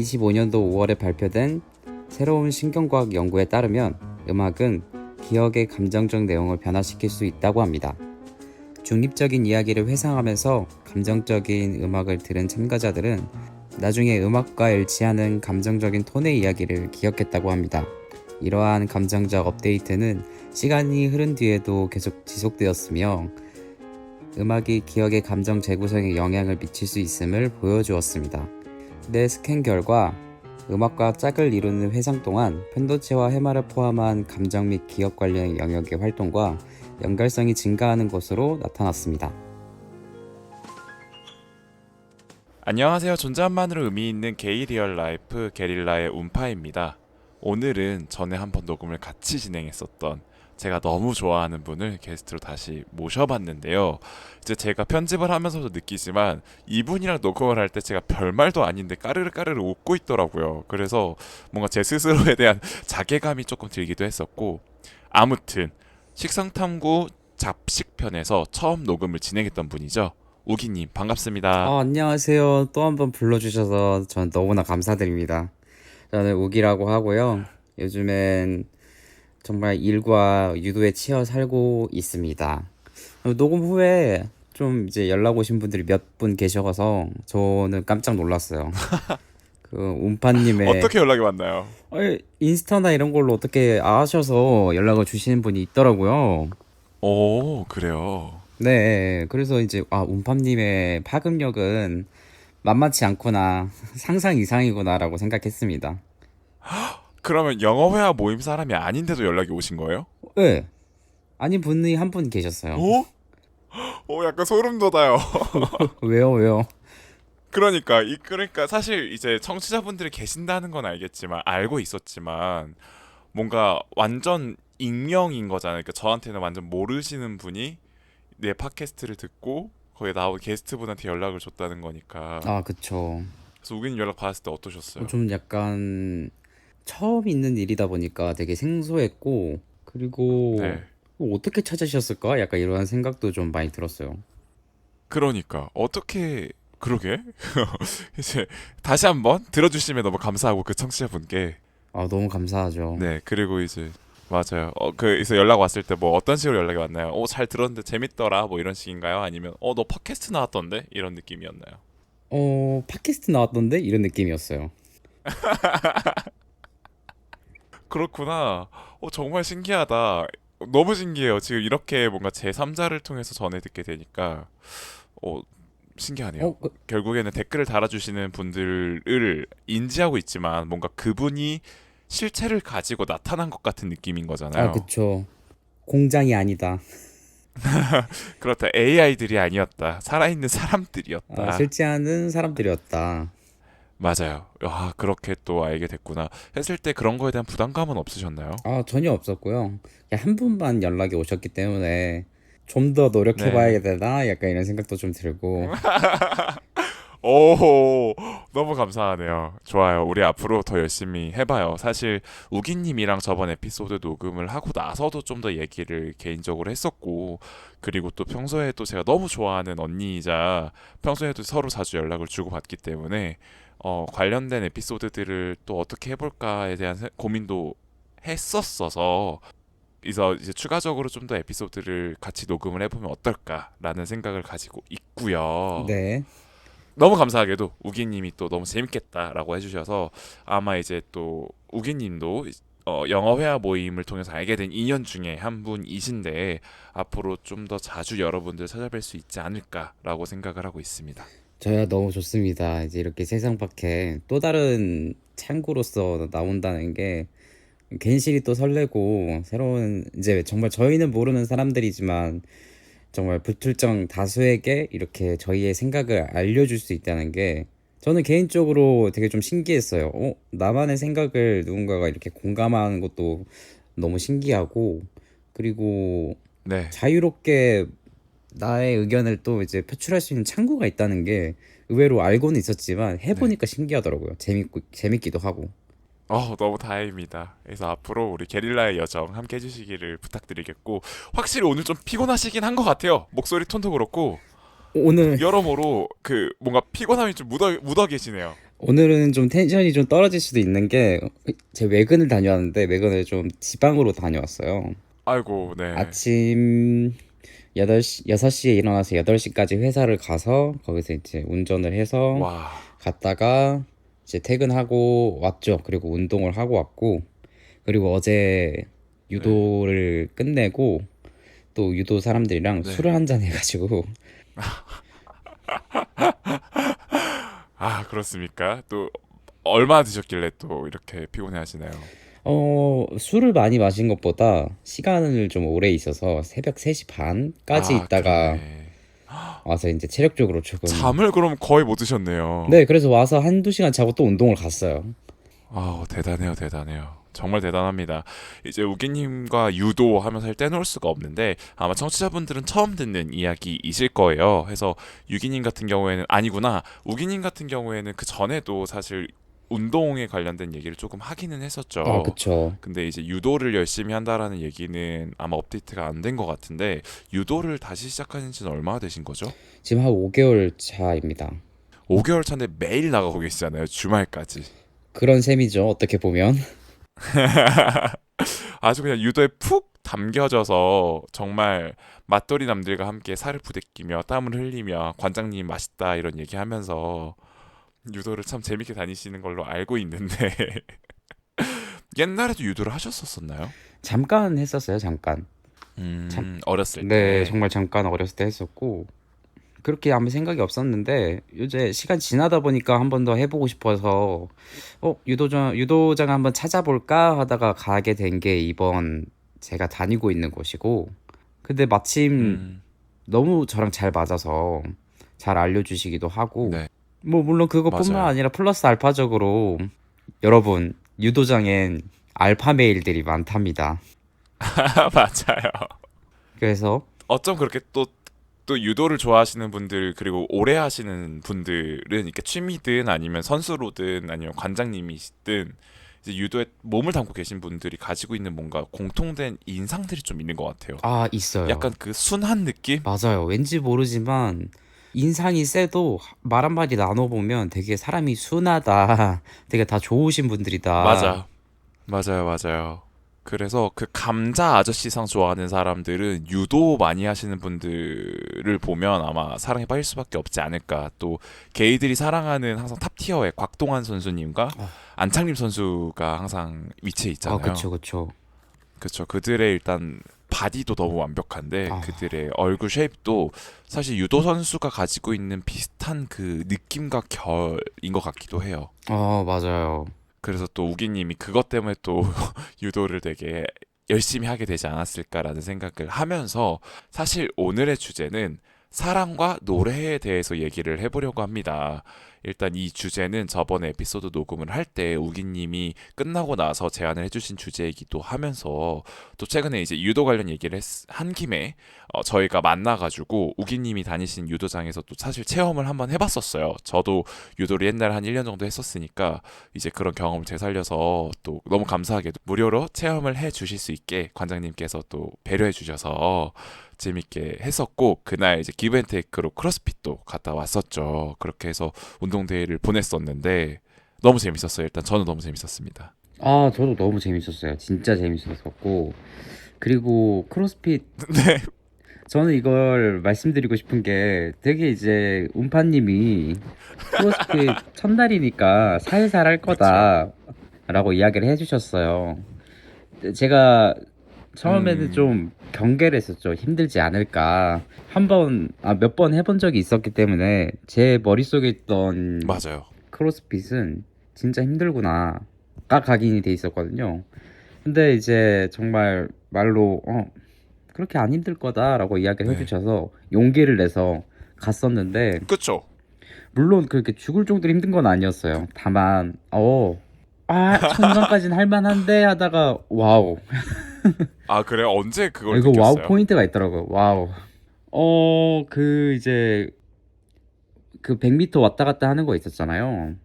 2025년도 5월에 발표된 새로운 신경과학 연구에 따르면 음악은 기억의 감정적 내용을 변화시킬 수 있다고 합니다. 중립적인 이야기를 회상하면서 감정적인 음악을 들은 참가자들은 나중에 음악과 일치하는 감정적인 톤의 이야기를 기억했다고 합니다. 이러한 감정적 업데이트는 시간이 흐른 뒤에도 계속 지속되었으며 음악이 기억의 감정 재구성에 영향을 미칠 수 있음을 보여주었습니다. 내 스캔 결과 음악과 짝을 이루는 회상 동안 편도체와 해마를 포함한 감정 및 기억 관련 영역의 활동과 연결성이 증가하는 것으로 나타났습니다. 안녕하세요. 존재만으로 의미 있는 게이 리얼 라이프 게릴라의 운파입니다. 오늘은 전에 한번 녹음을 같이 진행했었던 제가 너무 좋아하는 분을 게스트로 다시 모셔봤는데요. 이제 제가 편집을 하면서도 느끼지만 이분이랑 녹음을 할 때 제가 별말도 아닌데 까르르 웃고 있더라고요. 그래서 뭔가 제 스스로에 대한 자괴감이 조금 들기도 했었고, 아무튼 식성탐구 잡식편에서 처음 녹음을 진행했던 분이죠. 우기님 반갑습니다. 안녕하세요. 또 한 번 불러주셔서 전 너무나 감사드립니다. 저는 우기라고 하고요. 요즘엔 정말 일과 유도에 치여 살고 있습니다. 녹음 후에 좀 이제 연락 오신 분들이 몇 분 계셔서 저는 깜짝 놀랐어요. 그 운파님의 어떻게 연락이 왔나요? 인스타나 이런 걸로 어떻게 아셔서 연락을 주시는 분이 있더라고요. 오, 그래요. 네, 그래서 이제 운파님의 파급력은 만만치 않구나, 상상 이상이구나라고 생각했습니다. 그러면 영어 회화 모임 사람이 아닌데도 연락이 오신 거예요? 네, 아닌 분이 한 분 계셨어요. 오? 약간 소름 돋아요. 왜요, 왜요? 그러니까 사실 이제 청취자분들이 계신다는 건 알고 있었지만 뭔가 완전 익명인 거잖아요. 그러니까 저한테는 완전 모르시는 분이 내 팟캐스트를 듣고 거기에 나온 게스트분한테 연락을 줬다는 거니까. 그쵸. 그래서 우기님 연락 받았을 때 어떠셨어요? 좀 약간 처음 있는 일이다 보니까 되게 생소했고, 그리고 네. 어떻게 찾으셨을까? 약간 이런 생각도 좀 많이 들었어요. 그러니까 어떻게 그러게 이제 다시 한번 들어주시면 너무 감사하고 그 청취자분께. 너무 감사하죠. 네, 그리고 이제 맞아요. 그래서 연락 왔을 때 뭐 어떤 식으로 연락이 왔나요? 잘 들었는데 재밌더라 뭐 이런 식인가요? 아니면 너 팟캐스트 나왔던데 이런 느낌이었나요? 팟캐스트 나왔던데? 이런 느낌이었어요. 그렇구나. 정말 신기하다. 너무 신기해요. 지금 이렇게 뭔가 제3자를 통해서 전해 듣게 되니까 신기하네요. 어, 그, 결국에는 댓글을 달아주시는 분들을 인지하고 있지만 뭔가 그분이 실체를 가지고 나타난 것 같은 느낌인 거잖아요. 그쵸. 공장이 아니다. 그렇다. AI들이 아니었다. 살아있는 사람들이었다. 실제하는 사람들이었다. 맞아요. 그렇게 또 알게 됐구나. 했을 때 그런 거에 대한 부담감은 없으셨나요? 전혀 없었고요. 그냥 한 분만 연락이 오셨기 때문에 좀 더 네. 노력해봐야 되나? 약간 이런 생각도 좀 들고. 오, 너무 감사하네요. 좋아요. 우리 앞으로 더 열심히 해봐요. 사실 우기님이랑 저번 에피소드 녹음을 하고 나서도 좀 더 얘기를 개인적으로 했었고, 그리고 또 평소에 또 제가 너무 좋아하는 언니이자 평소에도 서로 자주 연락을 주고받기 때문에 관련된 에피소드들을 또 어떻게 해볼까에 대한 고민도 했었어서, 그래서 이제 추가적으로 좀 더 에피소드를 같이 녹음을 해보면 어떨까라는 생각을 가지고 있고요. 네. 너무 감사하게도 우기님이 또 너무 재밌겠다라고 해주셔서 아마 이제 또 우기님도 영어 회화 모임을 통해서 알게 된 인연 중에 한 분이신데 앞으로 좀 더 자주 여러분들 찾아뵐 수 있지 않을까라고 생각을 하고 있습니다. 저야 너무 좋습니다. 이제 이렇게 세상 밖에 또 다른 창구로서 나온다는 게 괜시리 또 설레고, 새로운, 이제 정말 저희는 모르는 사람들이지만 정말 불특정 다수에게 이렇게 저희의 생각을 알려줄 수 있다는 게 저는 개인적으로 되게 좀 신기했어요. 나만의 생각을 누군가가 이렇게 공감하는 것도 너무 신기하고, 그리고 네, 자유롭게 나의 의견을 또 이제 표출할 수 있는 창구가 있다는 게 의외로 알고는 있었지만 네. 해보니까 신기하더라고요. 재밌기도 하고. 너무 다행입니다. 그래서 앞으로 우리 게릴라의 여정 함께 해주시기를 부탁드리겠고, 확실히 오늘 좀 피곤하시긴 한 것 같아요. 목소리 톤도 그렇고 오늘 여러모로 그 뭔가 피곤함이 좀 묻어 계시네요. 오늘은 좀 텐션이 좀 떨어질 수도 있는 게 제 외근을 다녀왔는데 외근을 좀 지방으로 다녀왔어요. 아이고, 네. 아침 8시, 6시에 일어나서 8시까지 회사를 가서 거기서 이제 운전을 해서 와, 갔다가 이제 퇴근하고 왔죠. 그리고 운동을 하고 왔고 그리고 어제 네. 유도를 끝내고 또 유도 사람들이랑 네. 술을 한잔 해가지고 아, 그렇습니까? 또 얼마 드셨길래 또 이렇게 피곤해 하시나요? 술을 많이 마신 것보다 시간을 좀 오래 있어서 새벽 3시 반까지 아, 있다가 그러네. 와서 이제 체력적으로 조금. 잠을 그럼 거의 못 드셨네요. 네, 그래서 와서 한두 시간 자고 또 운동을 갔어요. 아우, 대단해요, 대단해요. 정말 대단합니다. 이제 우기님과 유도하면서 떼놓을 수가 없는데 아마 청취자분들은 처음 듣는 이야기이실 거예요. 해서 유기님 같은 경우에는 아니구나. 우기님 같은 경우에는 그 전에도 사실 운동에 관련된 얘기를 조금 하기는 아, 했었죠. 그쵸. 근데 이제 유도를 열심히 한다라는 얘기는 아마 업데이트가 안 된 것 같은데 유도를 다시 시작하신 지는 얼마나 되신 거죠? 지금 한 5개월 차입니다. 5개월 차인데 매일 나가고 계시잖아요. 주말까지. 그런 셈이죠, 어떻게 보면. 아주 그냥 유도에 푹 담겨져서 정말 맞돌이 남들과 함께 살을 부대끼며 땀을 흘리며 관장님 맛있다 이런 얘기하면서 유도를 참 재밌게 다니시는 걸로 알고 있는데 옛날에도 유도를 하셨었나요? 잠깐 했었어요, 잠깐. 참, 어렸을 네, 때. 정말 잠깐 어렸을 때 했었고, 그렇게 아무 생각이 없었는데, 요새 시간 지나다 보니까 한 번 더 해보고 싶어서, 유도장 한번 찾아볼까 하다가 가게 된 게 이번 제가 다니고 있는 곳이고, 근데 마침 음, 너무 저랑 잘 맞아서 잘 알려주시기도 하고, 네, 뭐, 물론 그것뿐만 맞아요. 아니라 플러스 알파적으로, 여러분, 유도장엔 알파 메일들이 많답니다. 맞아요. 그래서 어쩜 그렇게 또 유도를 좋아하시는 분들 그리고 오래 하시는 분들은 이렇게 취미든 아니면 선수로든 아니면 관장님이시든 이제 유도에 몸을 담고 계신 분들이 가지고 있는 뭔가 공통된 인상들이 좀 있는 것 같아요. 있어요. 약간 그 순한 느낌? 맞아요. 왠지 모르지만 인상이 세도 말 한마디 나눠보면 되게 사람이 순하다. 되게 다 좋으신 분들이다. 맞아. 맞아요, 맞아요. 그래서 그 감자 아저씨상 좋아하는 사람들은 유도 많이 하시는 분들을 보면 아마 사랑에 빠질 수밖에 없지 않을까. 또 게이들이 사랑하는 항상 탑 티어의 곽동환 선수님과 안창림 선수가 항상 위치해 그쵸, 있잖아요. 그쵸. 그쵸. 그들의 일단 바디도 너무 완벽한데 아, 그들의 얼굴 쉐입도 사실 유도 선수가 가지고 있는 비슷한 그 느낌과 결인 것 같기도 해요. 맞아요. 그래서 또 우기님이 그것 때문에 또 유도를 되게 열심히 하게 되지 않았을까라는 생각을 하면서 사실 오늘의 주제는 사랑과 노래에 대해서 얘기를 해보려고 합니다. 일단 이 주제는 저번에 에피소드 녹음을 할 때 우기님이 끝나고 나서 제안을 해주신 주제이기도 하면서 또 최근에 이제 유도 관련 얘기를 한 김에 저희가 만나가지고 우기님이 다니신 유도장에서 또 사실 체험을 한번 해봤었어요. 저도 유도를 옛날에 한 1년 정도 했었으니까 이제 그런 경험을 되살려서 또 너무 감사하게도 무료로 체험을 해 주실 수 있게 관장님께서 또 배려해 주셔서 재밌게 했었고 그날 이제 기브앤테이크로 크로스핏도 갔다 왔었죠. 그렇게 해서 운동대회를 보냈었는데 너무 재밌었어요. 일단 저는 너무 재밌었습니다. 저도 너무 재밌었어요. 진짜 재밌었었고. 그리고 크로스핏, 네, 저는 이걸 말씀드리고 싶은 게 되게 이제 운파님이 크로스핏 첫날이니까 살살 할 그쵸. 거다 라고 이야기를 해주셨어요. 제가 처음에는 음, 좀 경계를 했었죠. 힘들지 않을까. 몇 번 해본 적이 있었기 때문에 제 머릿속에 있던 맞아요. 크로스핏은 진짜 힘들구나. 가 각인이 돼 있었거든요. 근데 이제 정말 말로, 그렇게 안 힘들 거다라고 이야기를 네, 해주셔서 용기를 내서 갔었는데, 그쵸. 물론 그렇게 죽을 정도로 힘든 건 아니었어요. 다만, 천상까지는 할 만한데 하다가, 와우. 아, 그래요? 언제 그걸 이거 와우 느꼈어요? 포인트가 있더라고요. 와우. 이제 그 100m 왔다 갔다 하는 거 있었잖아요.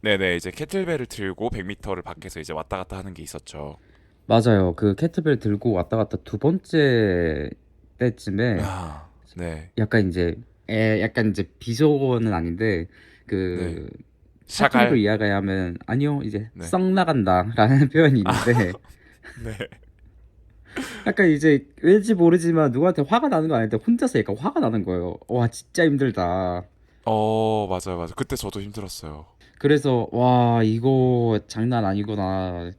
네네, 이제 캐틀벨을 들고 100m를 밖에서 이제 왔다 갔다 하는 게 있었죠. 맞아요. 그 캐트벨 들고 왔다 갔다 두 번째 때쯤에 아, 네, 약간 이제 비속어는 아닌데 네, 그 사투리로 샤갈. 이야기하면 아니요 이제 네. 썩 나간다라는 표현이 있는데 네. 약간 이제 왠지 모르지만 누구한테 화가 나는 거 아닌데 혼자서 약간 화가 나는 거예요. 와 진짜 힘들다. 맞아요, 맞아요. 그때 저도 힘들었어요. 그래서 와 이거 장난 아니구나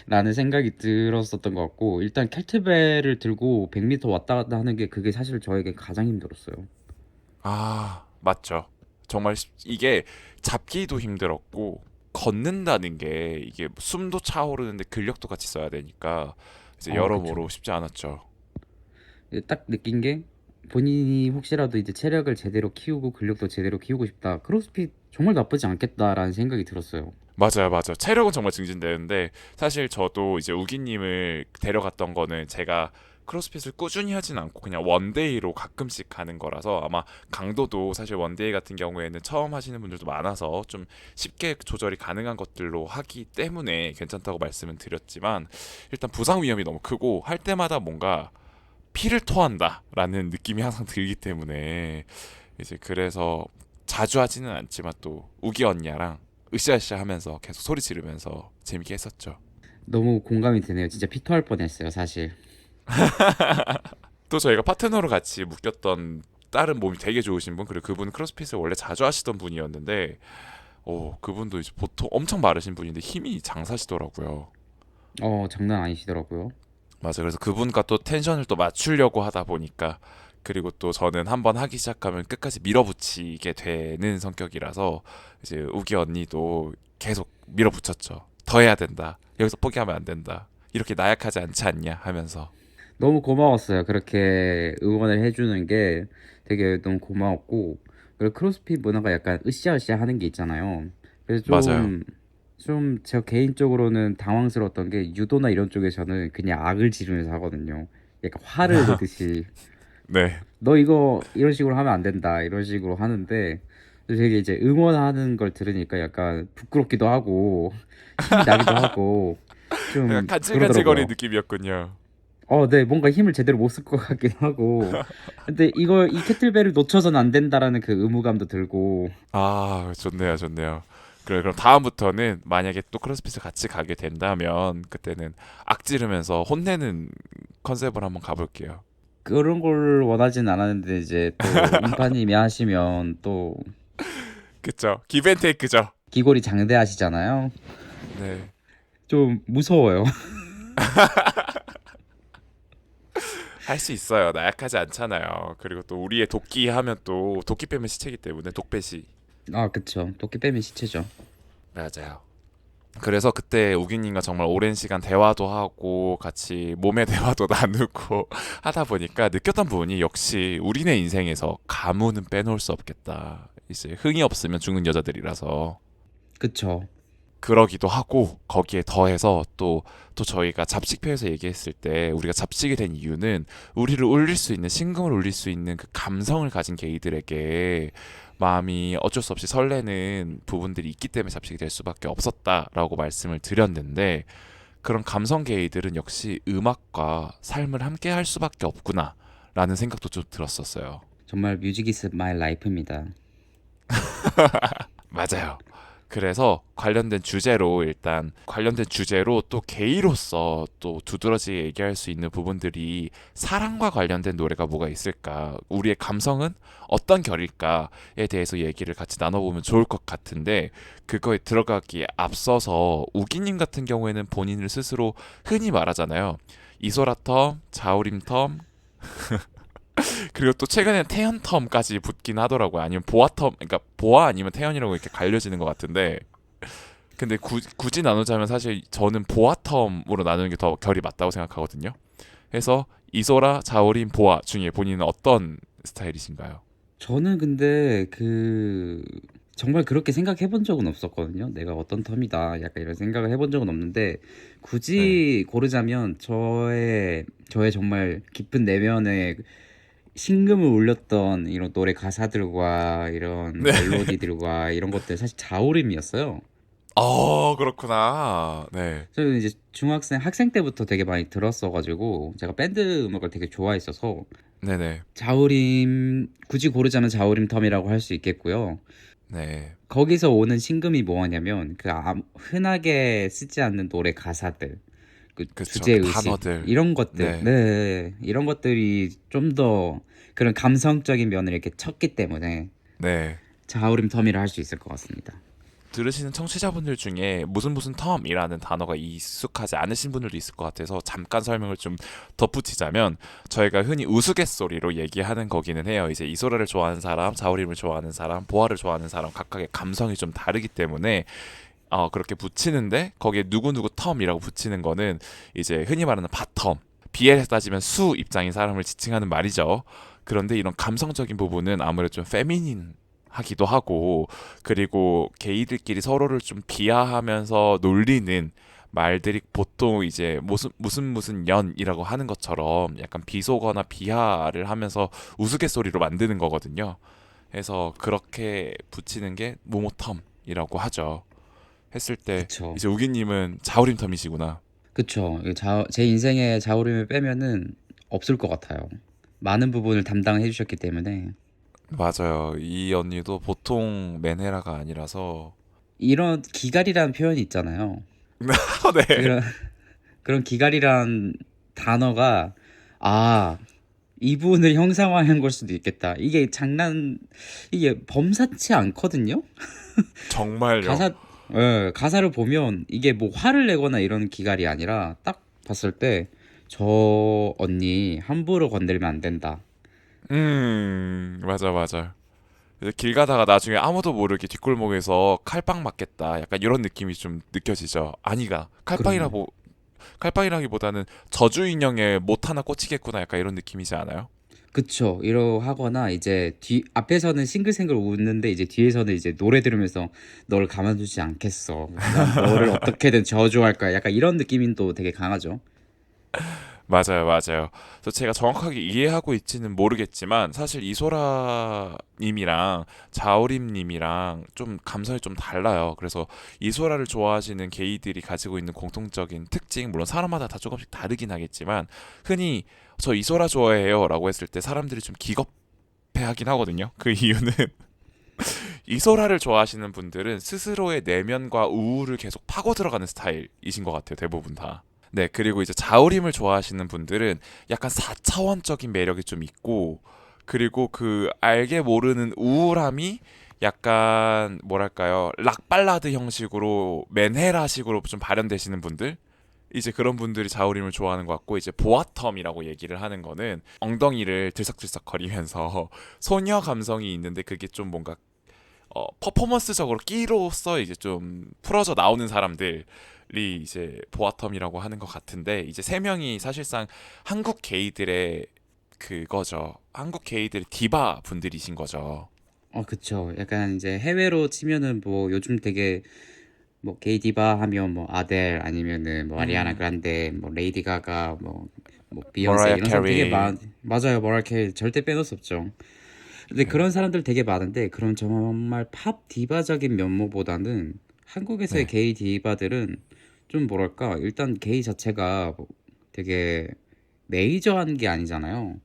라는 생각이 들었었던 것 같고 일단 kettlebell을 들고 100m 왔다 갔다 하는 게 그게 사실 저에게 가장 힘들었어요. 아, 맞죠. 정말 이게 잡기도 힘들었고 걷는다는 게 이게 숨도 차오르는데 근력도 같이 써야 되니까 이제 그쵸. 여러모로 쉽지 않았죠. 딱 느낀 게 본인이 혹시라도 이제 체력을 제대로 키우고 근력도 제대로 키우고 싶다. 크로스핏 정말 나쁘지 않겠다라는 생각이 들었어요. 맞아요, 맞아요. 체력은 정말 증진되는데 사실 저도 이제 우기님을 데려갔던 거는 제가 크로스핏을 꾸준히 하진 않고 그냥 원데이로 가끔씩 가는 거라서 아마 강도도 사실 원데이 같은 경우에는 처음 하시는 분들도 많아서 좀 쉽게 조절이 가능한 것들로 하기 때문에 괜찮다고 말씀은 드렸지만 일단 부상 위험이 너무 크고 할 때마다 뭔가 피를 토한다라는 느낌이 항상 들기 때문에 이제 그래서 자주 하지는 않지만 또 우기 언니랑 으쌰으쌰 하면서 계속 소리 지르면서 재밌게 했었죠. 너무 공감이 되네요. 진짜 피토할 뻔했어요, 사실. 또 저희가 파트너로 같이 묶였던 다른 몸이 되게 좋으신 분, 그리고 그분 크로스핏을 원래 자주 하시던 분이었는데 그분도 이제 보통 엄청 마르신 분인데 힘이 장사시더라고요. 장난 아니시더라고요. 맞아요. 그래서 그분과 또 텐션을 또 맞추려고 하다 보니까, 그리고 또 저는 한번 하기 시작하면 끝까지 밀어붙이게 되는 성격이라서 이제 우기 언니도 계속 밀어붙였죠. 더 해야 된다. 여기서 포기하면 안 된다. 이렇게 나약하지 않지 않냐 하면서. 너무 고마웠어요. 그렇게 응원을 해주는 게 되게 너무 고마웠고, 그리고 크로스핏 문화가 약간 으쌰으쌰 하는 게 있잖아요. 그래서 맞아요. 좀 제가 개인적으로는 당황스러웠던 게 유도나 이런 쪽에서는 그냥 악을 지르면서 하거든요. 약간 화를 내듯이 네. 너 이거 이런 식으로 하면 안 된다 이런 식으로 하는데 되게 이제 응원하는 걸 들으니까 약간 부끄럽기도 하고 힘이 나기도 하고 약간 좀 간질간질거리는 그러더라고요. 느낌이었군요. 네, 뭔가 힘을 제대로 못 쓸 것 같긴 하고 근데 이 캐틀벨을 놓쳐서는 안 된다라는 그 의무감도 들고 아, 좋네요, 좋네요. 그래, 그럼 다음부터는 만약에 또 크로스핏을 같이 가게 된다면 그때는 악지르면서 혼내는 컨셉으로 한번 가볼게요. 그런 걸 원하진 않았는데 이제 또 음파님이 하시면 또 그쵸? 기브앤테이크죠. 기골이 장대하시잖아요. 네. 좀 무서워요. 할 수 있어요. 나약하지 않잖아요. 그리고 또 우리의 도끼 하면 또 도끼 빼면 시체이기 때문에 독배시. 그쵸. 도끼 빼면 시체죠. 맞아요. 그래서 그때 우기님과 정말 오랜 시간 대화도 하고 같이 몸의 대화도 나누고 하다 보니까 느꼈던 부분이 역시 우리네 인생에서 가문은 빼놓을 수 없겠다. 이제 흥이 없으면 죽는 여자들이라서 그쵸. 그러기도 하고 거기에 더해서 또 저희가 잡식표에서 얘기했을 때 우리가 잡식이 된 이유는 우리를 울릴 수 있는 심금을 울릴 수 있는 그 감성을 가진 게이들에게 마음이 어쩔 수 없이 설레는 부분들이 있기 때문에 잡식이 될 수밖에 없었다라고 말씀을 드렸는데 그런 감성 게이들은 역시 음악과 삶을 함께 할 수밖에 없구나라는 생각도 좀 들었었어요. 정말 뮤직 이즈 마이 라이프입니다. 맞아요. 그래서 관련된 주제로 일단 관련된 주제로 또 게이로서 또 두드러지 얘기할 수 있는 부분들이 사랑과 관련된 노래가 뭐가 있을까? 우리의 감성은 어떤 결일까에 대해서 얘기를 같이 나눠보면 좋을 것 같은데 그거에 들어가기에 앞서서 우기님 같은 경우에는 본인을 스스로 흔히 말하잖아요. 이소라 텀, 자우림 텀, 그리고 또 최근에 태연 텀까지 붙긴 하더라고요. 아니면 보아 텀, 그러니까 보아 아니면 태연이라고 이렇게 갈려지는 것 같은데. 근데 굳이 나누자면 사실 저는 보아 텀으로 나누는 게 더 결이 맞다고 생각하거든요. 그래서 이소라, 자우림, 보아 중에 본인은 어떤 스타일이신가요? 저는 근데 정말 그렇게 생각해 본 적은 없었거든요. 내가 어떤 텀이다. 약간 이런 생각을 해본 적은 없는데 네. 굳이 고르자면 저의 정말 깊은 내면에 심금을 울렸던 이런 노래 가사들과 이런 네. 멜로디들과 이런 것들 사실 자우림이었어요. 그렇구나. 네. 저는 이제 학생 때부터 되게 많이 들었어가지고 제가 밴드 음악을 되게 좋아했어서 네네. 자우림 굳이 고르자면 자우림 텀이라고 할 수 있겠고요. 네. 거기서 오는 신금이 뭐냐면 흔하게 쓰지 않는 노래 가사들, 그 그쵸. 주제 그 의식 단어들. 이런 것들, 네. 네, 이런 것들이 좀 더 그런 감성적인 면을 이렇게 쳤기 때문에 네. 자우림 터미를 할 수 있을 것 같습니다. 들으시는 청취자분들 중에 무슨 무슨 텀이라는 단어가 익숙하지 않으신 분들도 있을 것 같아서 잠깐 설명을 좀 덧붙이자면 저희가 흔히 우스갯소리로 얘기하는 거기는 해요. 이제 이소라를 좋아하는 사람, 자우림을 좋아하는 사람, 보아를 좋아하는 사람 각각의 감성이 좀 다르기 때문에 그렇게 붙이는데 거기에 누구누구 텀이라고 붙이는 거는 이제 흔히 말하는 바텀, 비엘에 따지면 수 입장인 사람을 지칭하는 말이죠. 그런데 이런 감성적인 부분은 아무래도 좀 페미닌 하기도 하고 그리고 게이들끼리 서로를 좀 비하하면서 놀리는 말들이 보통 이제 무슨 연이라고 하는 것처럼 약간 비속어나 비하를 하면서 우스갯소리로 만드는 거거든요. 그래서 그렇게 붙이는 게 모모텀이라고 하죠. 했을 때 그쵸. 이제 우기님은 자우림 텀이시구나. 그쵸. 제 인생에 자우림을 빼면은 없을 것 같아요. 많은 부분을 담당해 주셨기 때문에 맞아요. 이 언니도 보통 맨헤라가 아니라서 이런 기갈이라는 표현이 있잖아요. 네. 그런 그런 기갈이란 단어가 아 이분을 형상화한 걸 수도 있겠다. 이게 범사치 않거든요. 정말요. 가사 가사를 보면 이게 뭐 화를 내거나 이런 기갈이 아니라 딱 봤을 때 저 언니 함부로 건들면 안 된다. 맞아, 맞아. 그래서 길 가다가 나중에 아무도 모르게 뒷골목에서 칼빵 맞겠다. 약간 이런 느낌이 좀 느껴지죠. 아니가 그럼요. 칼빵이라기보다는 저주 인형에 못 하나 꽂히겠구나. 약간 이런 느낌이지 않아요? 그쵸. 이러 하거나 이제 뒤 앞에서는 싱글싱글 웃는데 이제 뒤에서는 이제 노래 들으면서 너를 가만두지 않겠어. 난 너를 어떻게든 저주할 거야. 약간 이런 느낌이 또 되게 강하죠. 맞아요, 맞아요. 그래서 제가 정확하게 이해하고 있지는 모르겠지만 사실 이소라 님이랑 자우림 님이랑 좀 감성이 좀 달라요. 그래서 이소라를 좋아하시는 게이들이 가지고 있는 공통적인 특징, 물론 사람마다 다 조금씩 다르긴 하겠지만 흔히 저 이소라 좋아해요라고 했을 때 사람들이 좀 기겁해하긴 하거든요. 그 이유는 이소라를 좋아하시는 분들은 스스로의 내면과 우울을 계속 파고 들어가는 스타일이신 것 같아요. 대부분 다. 네, 그리고 이제 자우림을 좋아하시는 분들은 약간 4차원적인 매력이 좀 있고, 그리고 그 알게 모르는 우울함이 약간 뭐랄까요, 락 발라드 형식으로 맨헤라식으로 좀 발현되시는 분들, 이제 그런 분들이 자우림을 좋아하는 것 같고, 이제 보아텀이라고 얘기를 하는 거는 엉덩이를 들썩들썩 거리면서 소녀 감성이 있는데 그게 좀 뭔가 퍼포먼스적으로 끼로서 이제 좀 풀어져 나오는 사람들이 이제 보아텀이라고 하는 것 같은데 이제 세 명이 사실상 한국 게이들의 그거죠. 한국 게이들의 디바 분들이신 거죠. 그쵸. 약간 이제 해외로 치면은 뭐 요즘 되게 뭐 게이 디바 하면 뭐 아델 아니면은 뭐 아리아나 음, 그란데 뭐 레이디 가가 뭐 비욘세 머라이어 이런 사람 되게 캐리. 맞아요. 뭐랄 캐 절대 빼놓을 수 없죠. 근데 네, 그런 사람들 되게 많은데 그런 정말 팝 디바적인 면모보다는 한국에서의 네, 게이 디바들은 좀 뭐랄까 일단 게이 자체가 뭐 되게 메이저한 게 아니잖아요.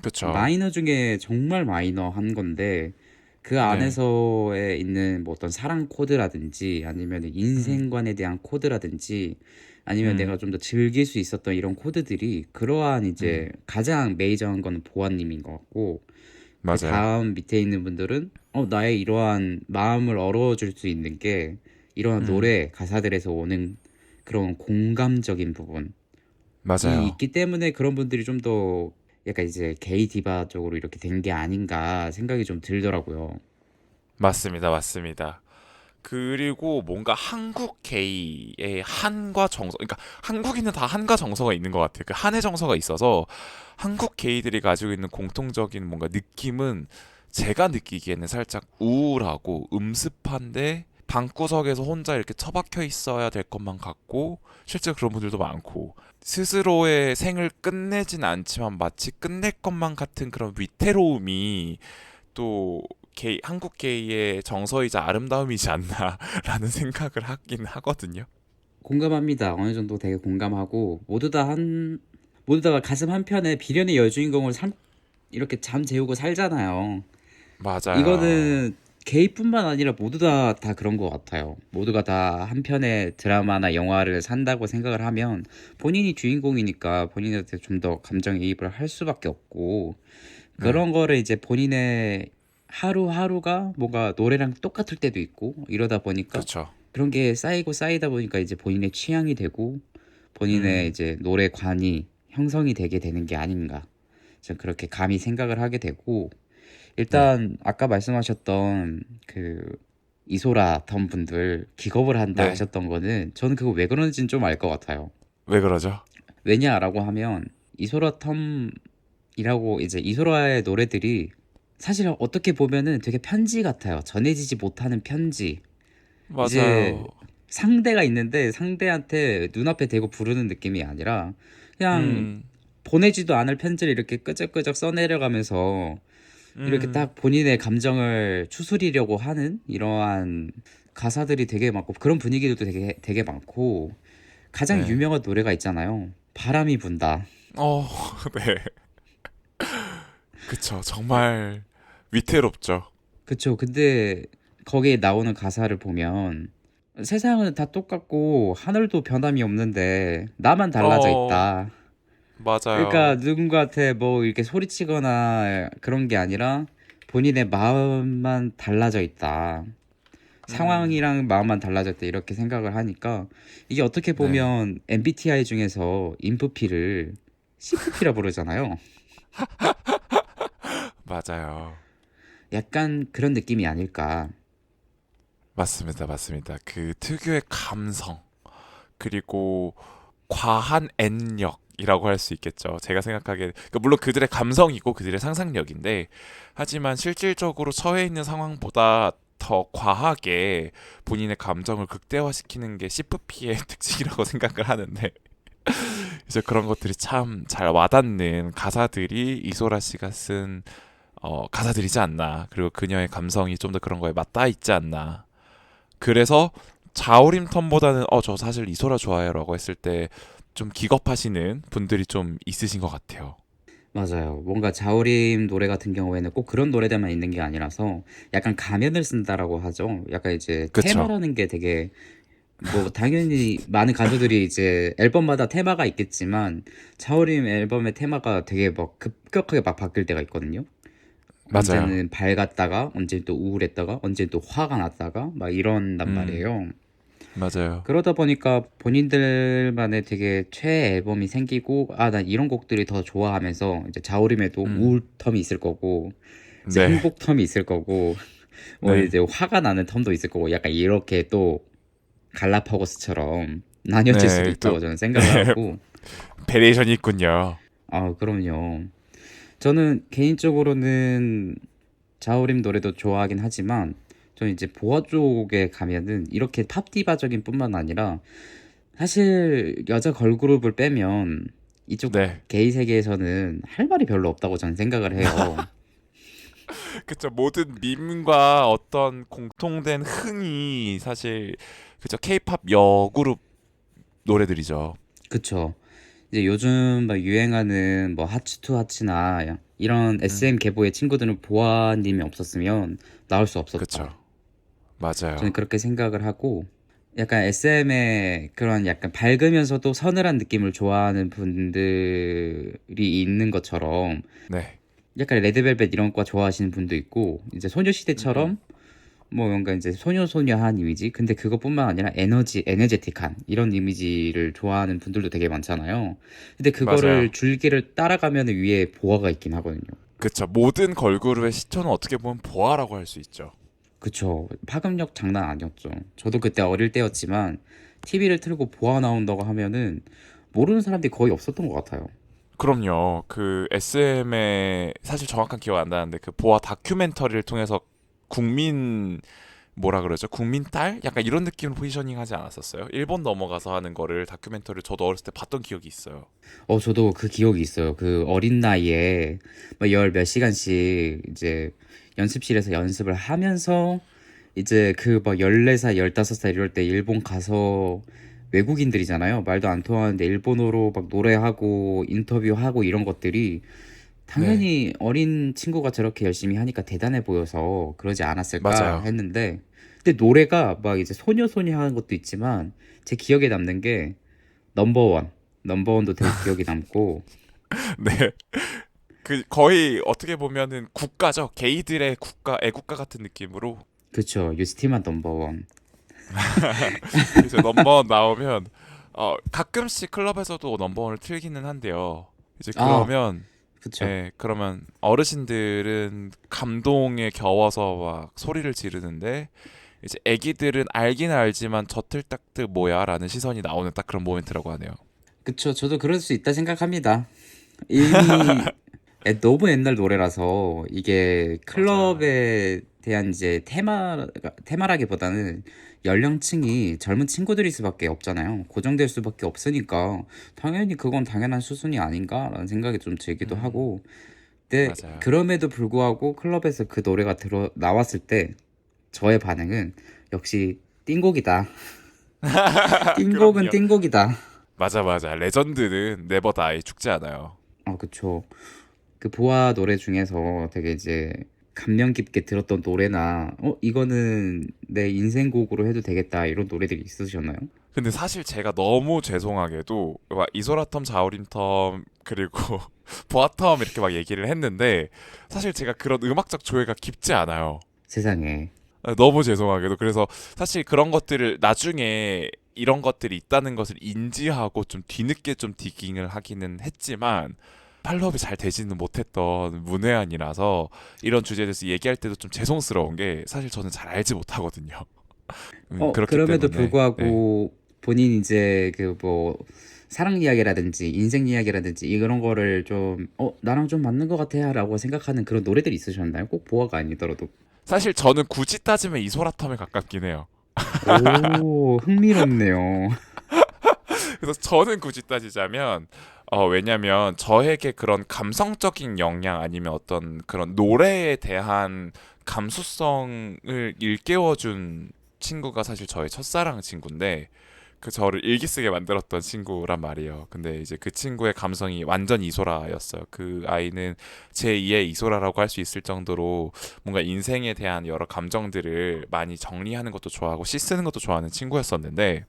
그쵸. 마이너 중에 정말 마이너한 건데 그 네, 안에서에 있는 뭐 어떤 사랑 코드라든지 아니면 음, 인생관에 대한 코드라든지 아니면 내가 음, 좀 더 즐길 수 있었던 이런 코드들이 그러한 이제 음, 가장 메이저한 거는 보아님인 것 같고 그 맞아요. 다음 밑에 있는 분들은 나의 이러한 마음을 어루어줄 수 있는 게 이러한 음, 노래 가사들에서 오는 그런 공감적인 부분이 맞아요. 있기 때문에 그런 분들이 좀 더 약간 이제 게이 디바 쪽으로 이렇게 된 게 아닌가 생각이 좀 들더라고요. 맞습니다, 맞습니다. 그리고 뭔가 한국 게이의 한과 정서, 그러니까 한국인은 다 한과 정서가 있는 것 같아요. 그 한의 정서가 있어서 한국 게이들이 가지고 있는 공통적인 뭔가 느낌은 제가 느끼기에는 살짝 우울하고 음습한데 방구석에서 혼자 이렇게 처박혀 있어야 될 것만 같고 실제 그런 분들도 많고 스스로의 생을 끝내진 않지만 마치 끝낼 것만 같은 그런 위태로움이 또 한국 게이의 정서이자 아름다움이지 않나라는 생각을 하긴 하거든요. 공감합니다. 어느 정도 되게 공감하고 모두 다 가슴 한편에 비련의 여주인공을 이렇게 잠 재우고 살잖아요. 맞아요. 이거는 게이뿐만 아니라 모두 다 그런 것 같아요. 모두가 다 한 편의 드라마나 영화를 산다고 생각을 하면 본인이 주인공이니까 본인한테 좀 더 감정이입을 할 수밖에 없고 네, 그런 거를 이제 본인의 하루하루가 뭔가 노래랑 똑같을 때도 있고 이러다 보니까 그쵸. 그런 게 쌓이고 쌓이다 보니까 이제 본인의 취향이 되고 본인의 음, 이제 노래관이 형성이 되게 되는 게 아닌가. 저는 그렇게 감히 생각을 하게 되고 네. 일단 아까 말씀하셨던 그 이소라 던 분들 기겁을 한다 네. 하셨던 거는 저는 그거 왜 그런지는 좀 알 것 같아요. 왜 그러죠? 왜냐라고 하면 이소라 텀이라고 이제 이소라의 노래들이 사실 어떻게 보면은 되게 편지 같아요. 전해지지 못하는 편지. 이제 맞아요. 상대가 있는데 상대한테 눈앞에 대고 부르는 느낌이 아니라 그냥 음, 보내지도 않을 편지를 이렇게 끄적끄적 써내려가면서 이렇게 음, 딱 본인의 감정을 추스리려고 하는 이러한 가사들이 되게 많고 그런 분위기들도 되게 많고 가장 네. 유명한 노래가 있잖아요. 바람이 분다. 어, 네. 그쵸. 정말 위태롭죠. 그쵸. 근데 거기에 나오는 가사를 보면 세상은 다 똑같고 하늘도 변함이 없는데 나만 달라져 어, 있다. 그러니까 맞아요. 누군가한테 뭐 이렇게 소리치거나 그런 게 아니라 본인의 마음만 달라져 있다. 음, 상황이랑 마음만 달라졌다 이렇게 생각을 하니까 이게 어떻게 네. 보면 MBTI 중에서 인프피를 CFP라 부르잖아요. 맞아요. 약간 그런 느낌이 아닐까. 맞습니다. 맞습니다. 그 특유의 감성, 그리고 과한 N력이라고 할 수 있겠죠. 제가 생각하기에, 그러니까 물론 그들의 감성이고 그들의 상상력인데, 하지만 실질적으로 처해 있는 상황보다 더 과하게 본인의 감정을 극대화시키는 게 CFP의 특징이라고 생각을 하는데, 이제 그런 것들이 참 잘 와닿는 가사들이 이소라 씨가 쓴 가사들이지 않나. 그리고 그녀의 감성이 좀 더 그런 거에 맞닿아 있지 않나. 그래서 자우림 턴보다는 저 사실 이소라 좋아해요라고 했을 때 좀 기겁하시는 분들이 좀 있으신 것 같아요. 맞아요. 뭔가 자우림 노래 같은 경우에는 꼭 그런 노래들만 있는 게 아니라서 약간 가면을 쓴다라고 하죠. 약간 이제 그쵸? 테마라는 게 되게 뭐 당연히 많은 가수들이 이제 앨범마다 테마가 있겠지만 자우림 앨범의 테마가 되게 막 급격하게 막 바뀔 때가 있거든요. 맞아요. 언제는 밝았다가 언제는 또 우울했다가 언제는 또 화가 났다가 막 이런단 음, 말이에요. 맞아요. 그러다 보니까 본인들만의 되게 최애 앨범이 생기고 아 난 이런 곡들이 더 좋아하면서 이제 자우림에도 음, 우울 텀이 있을 거고 이제 네, 행복 텀이 있을 거고 뭐 네, 이제 화가 나는 텀도 있을 거고 약간 이렇게 또 갈라파고스처럼 나뉘어질 수도 네, 또, 있다고 저는 네, 생각을 하고 베리에이션이 있군요. 아 그럼요. 저는 개인적으로는 자우림 노래도 좋아하긴 하지만 저는 이제 보아 쪽에 가면은 이렇게 팝디바적인 뿐만 아니라 사실 여자 걸그룹을 빼면 이쪽 네, 게이 세계에서는 할 말이 별로 없다고 저는 생각을 해요. 그쵸. 모든 밈과 어떤 공통된 흥이 사실 그쵸. K-팝 여그룹 노래들이죠. 그쵸? 이제 요즘 막 유행하는 뭐 하츠투 하츠나 이런 음, SM 계보의 친구들은 보아님이 없었으면 나올 수 없었다. 그쵸. 저는 맞아요. 그렇게 생각을 하고 약간 SM의 그런 약간 밝으면서도 서늘한 느낌을 좋아하는 분들이 있는 것처럼 네. 약간 레드벨벳 이런 거 좋아하시는 분도 있고 이제 음, 소녀시대처럼 뭐 뭔가 이제 소녀소녀한 이미지 근데 그것뿐만 아니라 에너제틱한 이런 이미지를 좋아하는 분들도 되게 많잖아요. 근데 그거를 맞아요. 줄기를 따라가면 위에 보아가 있긴 하거든요. 그쵸. 모든 걸그룹의 시초는 어떻게 보면 보아라고 할 수 있죠. 그쵸. 파급력 장난 아니었죠. 저도 그때 어릴 때였지만 TV를 틀고 보아 나온다고 하면은 모르는 사람들이 거의 없었던 것 같아요. 그럼요. 그 SM의 사실 정확한 기억 안 나는데 그 보아 다큐멘터리를 통해서 국민 뭐라 그러죠? 국민 딸? 약간 이런 느낌으로 포지셔닝 하지 않았었어요? 일본 넘어가서 하는 거를 다큐멘터리를 저도 어렸을 때 봤던 기억이 있어요. 저도 그 기억이 있어요. 그 어린 나이에 열 몇 시간씩 이제 연습실에서 연습을 하면서 이제 그 막 14살, 15살 이럴 때 일본 가서 외국인들이잖아요. 말도 안 통하는데 일본어로 막 노래하고 인터뷰하고 이런 것들이 네, 당연히 어린 친구가 저렇게 열심히 하니까 대단해 보여서 그러지 않았을까 맞아요. 했는데 근데 노래가 막 이제 소녀소녀 하는 것도 있지만 제 기억에 남는 게 넘버원 넘버원도 되게 기억에 남고 네, 그 거의 어떻게 보면은 국가죠. 게이들의 국가, 애국가 같은 느낌으로. 그쵸 유스티만 넘버원 그래서 넘버원 나오면 가끔씩 클럽에서도 넘버원을 틀기는 한데요. 이제 아 그러면 그쵸 예, 그러면 어르신들은 감동에 겨워서 막 소리를 지르는데 이제 애기들은 알긴 알지만 저틀딱트 뭐야라는 시선이 나오는 딱 그런 모멘트라고 하네요. 그쵸 저도 그럴 수 있다 생각합니다 이미 너무 옛날 노래라서 이게 맞아요. 클럽에 대한 이제 테마라기보다는 연령층이 젊은 친구들일 수밖에 없잖아요. 고정될 수밖에 없으니까 당연히 그건 당연한 수순이 아닌가라는 생각이 좀 들기도 음, 하고. 근데 맞아요. 그럼에도 불구하고 클럽에서 그 노래가 들어 나왔을 때 저의 반응은 역시 띵곡이다. 띵곡은 그럼요. 띵곡이다. 맞아, 맞아. 레전드는 네버 다이 죽지 않아요. 아 그쵸. 그 보아 노래 중에서 되게 이제 감명 깊게 들었던 노래나 이거는 내 인생곡으로 해도 되겠다 이런 노래들이 있으셨나요? 근데 사실 제가 너무 죄송하게도 막 이소라텀, 자우림텀 그리고 보아텀 이렇게 막 얘기를 했는데 사실 제가 그런 음악적 조예가 깊지 않아요. 세상에. 너무 죄송하게도 그래서 사실 그런 것들을 나중에 이런 것들이 있다는 것을 인지하고 좀 뒤늦게 좀 디깅을 하기는 했지만 팔로업이 잘 되지는 못했던 문외한이라서 이런 주제에 대해서 얘기할 때도 좀 죄송스러운 게 사실 저는 잘 알지 못하거든요. 그렇기 그럼에도 때문에 네. 불구하고 본인 이제 그 뭐 사랑 이야기라든지 인생 이야기라든지 이런 거를 좀 나랑 좀 맞는 것 같아라고 생각하는 그런 노래들이 있으셨나요? 꼭 보아가 아니더라도. 사실 저는 굳이 따지면 이소라텀에 가깝긴 해요. 오, 흥미롭네요. 그래서 저는 굳이 따지자면 왜냐면 저에게 그런 감성적인 영향 아니면 어떤 그런 노래에 대한 감수성을 일깨워준 친구가 사실 저의 첫사랑 친구인데 그 저를 일기 쓰게 만들었던 친구란 말이에요. 근데 이제 그 친구의 감성이 완전 이소라였어요. 그 아이는 제2의 이소라라고 할 수 있을 정도로 뭔가 인생에 대한 여러 감정들을 많이 정리하는 것도 좋아하고 시 쓰는 것도 좋아하는 친구였었는데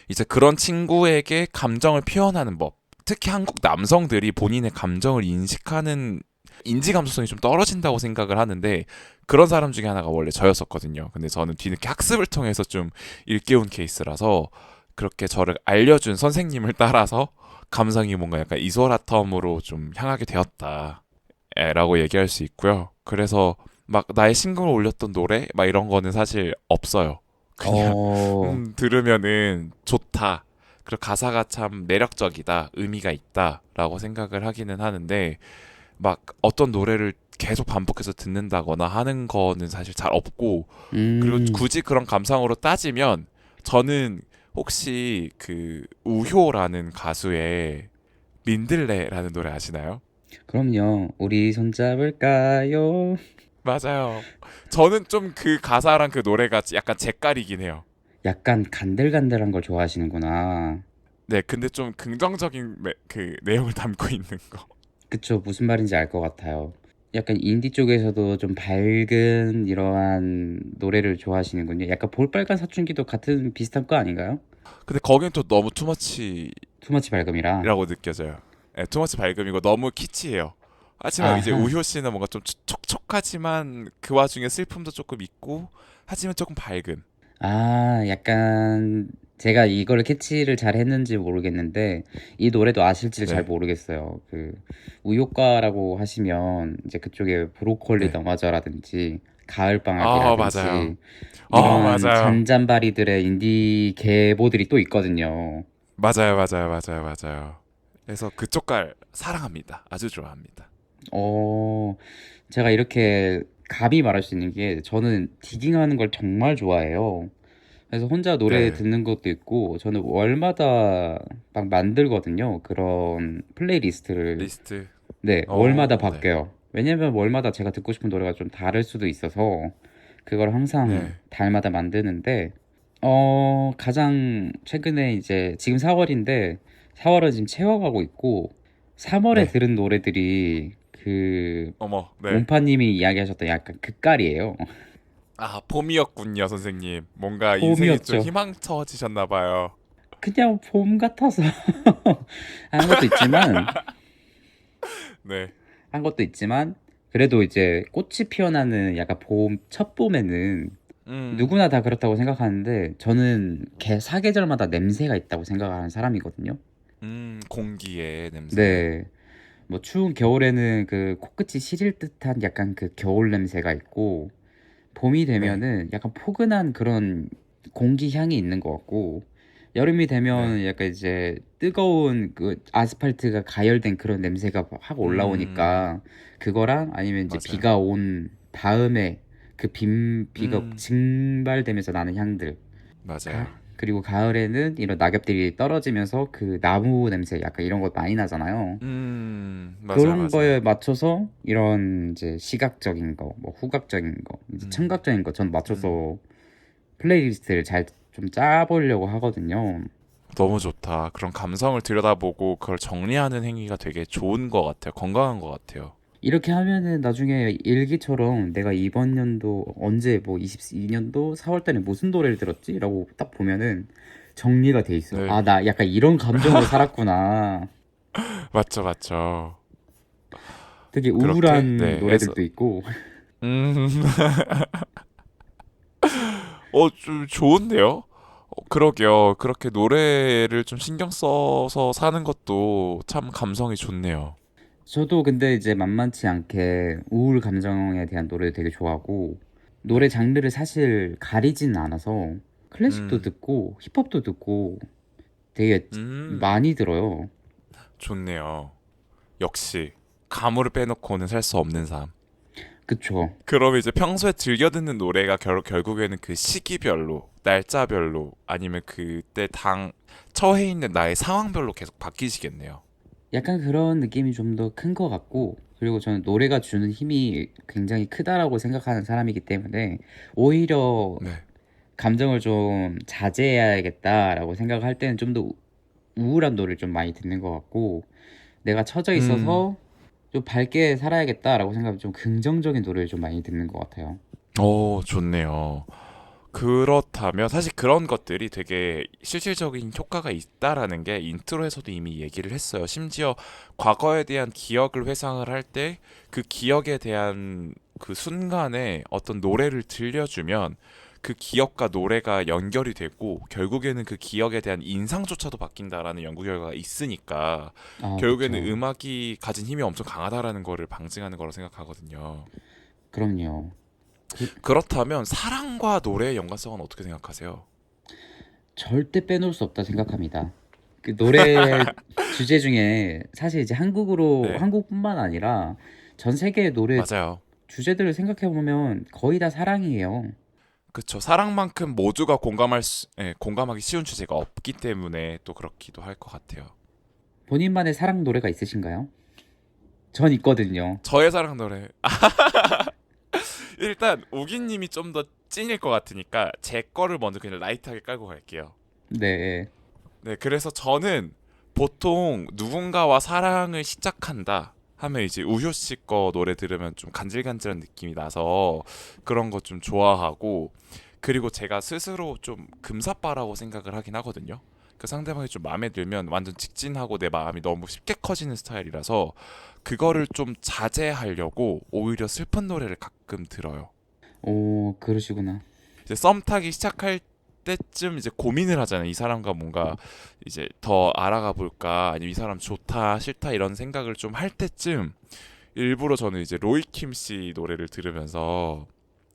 이제 그런 친구에게 감정을 표현하는 법, 특히 한국 남성들이 본인의 감정을 인식하는 인지 감수성이 좀 떨어진다고 생각을 하는데 그런 사람 중에 하나가 원래 저였었거든요. 근데 저는 뒤늦게 학습을 통해서 좀 일깨운 케이스라서 그렇게 저를 알려준 선생님을 따라서 감성이 뭔가 약간 이소라텀으로 좀 향하게 되었다라고 얘기할 수 있고요. 그래서 막 나의 신곡을 올렸던 노래 막 이런 거는 사실 없어요. 그냥 어, 들으면은 좋다. 그리고 가사가 참 매력적이다, 의미가 있다라고 생각을 하기는 하는데 막 어떤 노래를 계속 반복해서 듣는다거나 하는 거는 사실 잘 없고 그리고 음, 굳이 그런 감상으로 따지면 저는 혹시 그 우효라는 가수의 민들레라는 노래 아시나요? 그럼요. 우리 손잡을까요? 맞아요. 저는 좀 그 가사랑 그 노래가 약간 제 깔이긴 해요. 약간 간들간들한 걸 좋아하시는구나. 네, 근데 좀 긍정적인 그 내용을 담고 있는 거. 그쵸. 무슨 말인지 알 것 같아요. 약간 인디 쪽에서도 좀 밝은 이러한 노래를 좋아하시는군요. 약간 볼빨간 사춘기도 같은 비슷한 거 아닌가요? 근데 거긴 또 너무 투머치라고 투머치 밝음이라. 느껴져요. 네, 투머치 밝음이고 너무 키치해요. 하지만 이제 아하. 우효 씨는 뭔가 좀 촉촉하지만 그 와중에 슬픔도 조금 있고 하지만 조금 밝은. 아, 약간 제가 이거를 캐치를 잘 했는지 모르겠는데 이 노래도 아실지를 잘 네, 모르겠어요. 그 우효과라고 하시면 이제 그쪽에 브로콜리 네. 너마저라든지 아 맞아요. 가을방학이라든지 아 이런 맞아요. 잔잔바리들의 인디 계보들이 또 있거든요. 맞아요, 맞아요, 맞아요, 맞아요. 그래서 그쪽 깔 사랑합니다. 아주 좋아합니다. 어, 제가 이렇게 감히 말할 수 있는 게 저는 디깅하는 걸 정말 좋아해요. 그래서 혼자 노래 네, 듣는 것도 있고 저는 월마다 막 만들거든요. 그런 플레이리스트를. 리스트. 네, 월마다 네, 바뀌어요. 왜냐면 월마다 제가 듣고 싶은 노래가 좀 다를 수도 있어서 그걸 항상 네, 달마다 만드는데 가장 최근에 이제 지금 4월인데 4월은 지금 채워가고 있고 3월에 네, 들은 노래들이 그 어머, 네. 몬파님이 이야기하셨던 약간 극깔이에요. 아, 봄이었군요, 선생님. 뭔가 인생이 좀 봄이었죠. 희망차워지셨나 봐요. 그냥 봄 같아서 한 것도 있지만 네. 한 것도 있지만 그래도 이제 꽃이 피어나는 약간 봄, 첫 봄에는 음, 누구나 다 그렇다고 생각하는데 저는 사계절마다 냄새가 있다고 생각하는 사람이거든요. 공기의 냄새. 네. 뭐 추운 겨울에는 그 코끝이 시릴 듯한 약간 그 겨울 냄새가 있고 봄이 네, 되면은 약간 포근한 그런 공기 향이 있는 것 같고 여름이 네. 되면 약간 이제 뜨거운 그 아스팔트가 가열된 그런 냄새가 확 음, 올라오니까 그거랑 아니면 이제 맞아요. 비가 온 다음에 그 비가 음, 증발되면서 나는 향들 맞아요. 그리고 가을에는 이런 낙엽들이 떨어지면서 그 나무 냄새 약간 이런 거 많이 나잖아요. 맞아요, 그런 맞아요. 거에 맞춰서 이런 이제 시각적인 거, 뭐 후각적인 거, 이제 음, 청각적인 거 전 음. 맞춰서 플레이리스트를 잘 좀 짜보려고 하거든요. 너무 좋다. 그런 감성을 들여다보고 그걸 정리하는 행위가 되게 좋은 것 같아요. 건강한 것 같아요. 이렇게 하면은 나중에 일기처럼 내가 이번 연도 언제 뭐 22년도 4월 달에 무슨 노래를 들었지? 라고 딱 보면은 정리가 돼 있어. 네, 아, 나 약간 이런 감정으로 살았구나. 맞죠, 맞죠. 되게 그렇게, 우울한 네, 해서, 노래들도 있고. 음, 좀 좋은데요? 그러게요. 그렇게 노래를 좀 신경 써서 사는 것도 참 감성이 좋네요. 저도 근데 이제 만만치 않게 우울 감정에 대한 노래를 되게 좋아하고 노래 네. 장르를 사실 가리진 않아서 클래식도 음, 듣고 힙합도 듣고 되게 음, 많이 들어요. 좋네요. 역시, 가물을 빼놓고는 살 수 없는 삶. 그쵸. 그럼 이제 평소에 즐겨 듣는 노래가 결국에는 그 시기별로, 날짜별로, 아니면 그때 처해 있는 나의 상황별로 계속 바뀌시겠네요. 약간 그런 느낌이 좀 더 큰 것 같고 그리고 저는 노래가 주는 힘이 굉장히 크다라고 생각하는 사람이기 때문에 오히려 네. 감정을 좀 자제해야겠다라고 생각할 때는 좀 더 우울한 노래를 좀 많이 듣는 것 같고 내가 처져 음, 있어서 좀 밝게 살아야겠다라고 생각하면 좀 긍정적인 노래를 좀 많이 듣는 것 같아요. 좋네요. 그렇다면 사실 그런 것들이 되게 실질적인 효과가 있다라는 게 인트로에서도 이미 얘기를 했어요. 심지어 과거에 대한 기억을 회상을 할 때 그 기억에 대한 그 순간에 어떤 노래를 들려주면 그 기억과 노래가 연결이 되고 결국에는 그 기억에 대한 인상조차도 바뀐다라는 연구 결과가 있으니까 아, 결국에는 그쵸. 음악이 가진 힘이 엄청 강하다라는 거를 방증하는 거라고 생각하거든요. 그럼요. 그, 그렇다면 사랑과 노래의 연관성은 어떻게 생각하세요? 절대 빼놓을 수 없다 생각합니다. 그 노래 주제 중에 사실 이제 네, 한국뿐만 아니라 전 세계의 노래 맞아요. 주제들을 생각해 보면 거의 다 사랑이에요. 그쵸. 사랑만큼 모두가 공감하기 쉬운 주제가 없기 때문에 또 그렇기도 할 것 같아요. 본인만의 사랑 노래가 있으신가요? 전 있거든요. 저의 사랑 노래. 일단 우기님이 좀 더 찐일 것 같으니까 제 거를 먼저 그냥 라이트하게 깔고 갈게요. 네. 네, 그래서 저는 보통 누군가와 사랑을 시작한다 하면 이제 우효 씨 거 노래 들으면 좀 간질간질한 느낌이 나서 그런 거 좀 좋아하고 그리고 제가 스스로 좀 금사빠라고 생각을 하긴 하거든요. 그 상대방이 좀 마음에 들면 완전 직진하고 내 마음이 너무 쉽게 커지는 스타일이라서 그거를 좀 자제하려고 오히려 슬픈 노래를 가끔 들어요. 오, 그러시구나. 이제 썸 타기 시작할 때쯤 이제 고민을 하잖아요. 이 사람과 뭔가 이제 더 알아가 볼까 아니면 이 사람 좋다 싫다 이런 생각을 좀 할 때쯤 일부러 저는 이제 로이킴 씨 노래를 들으면서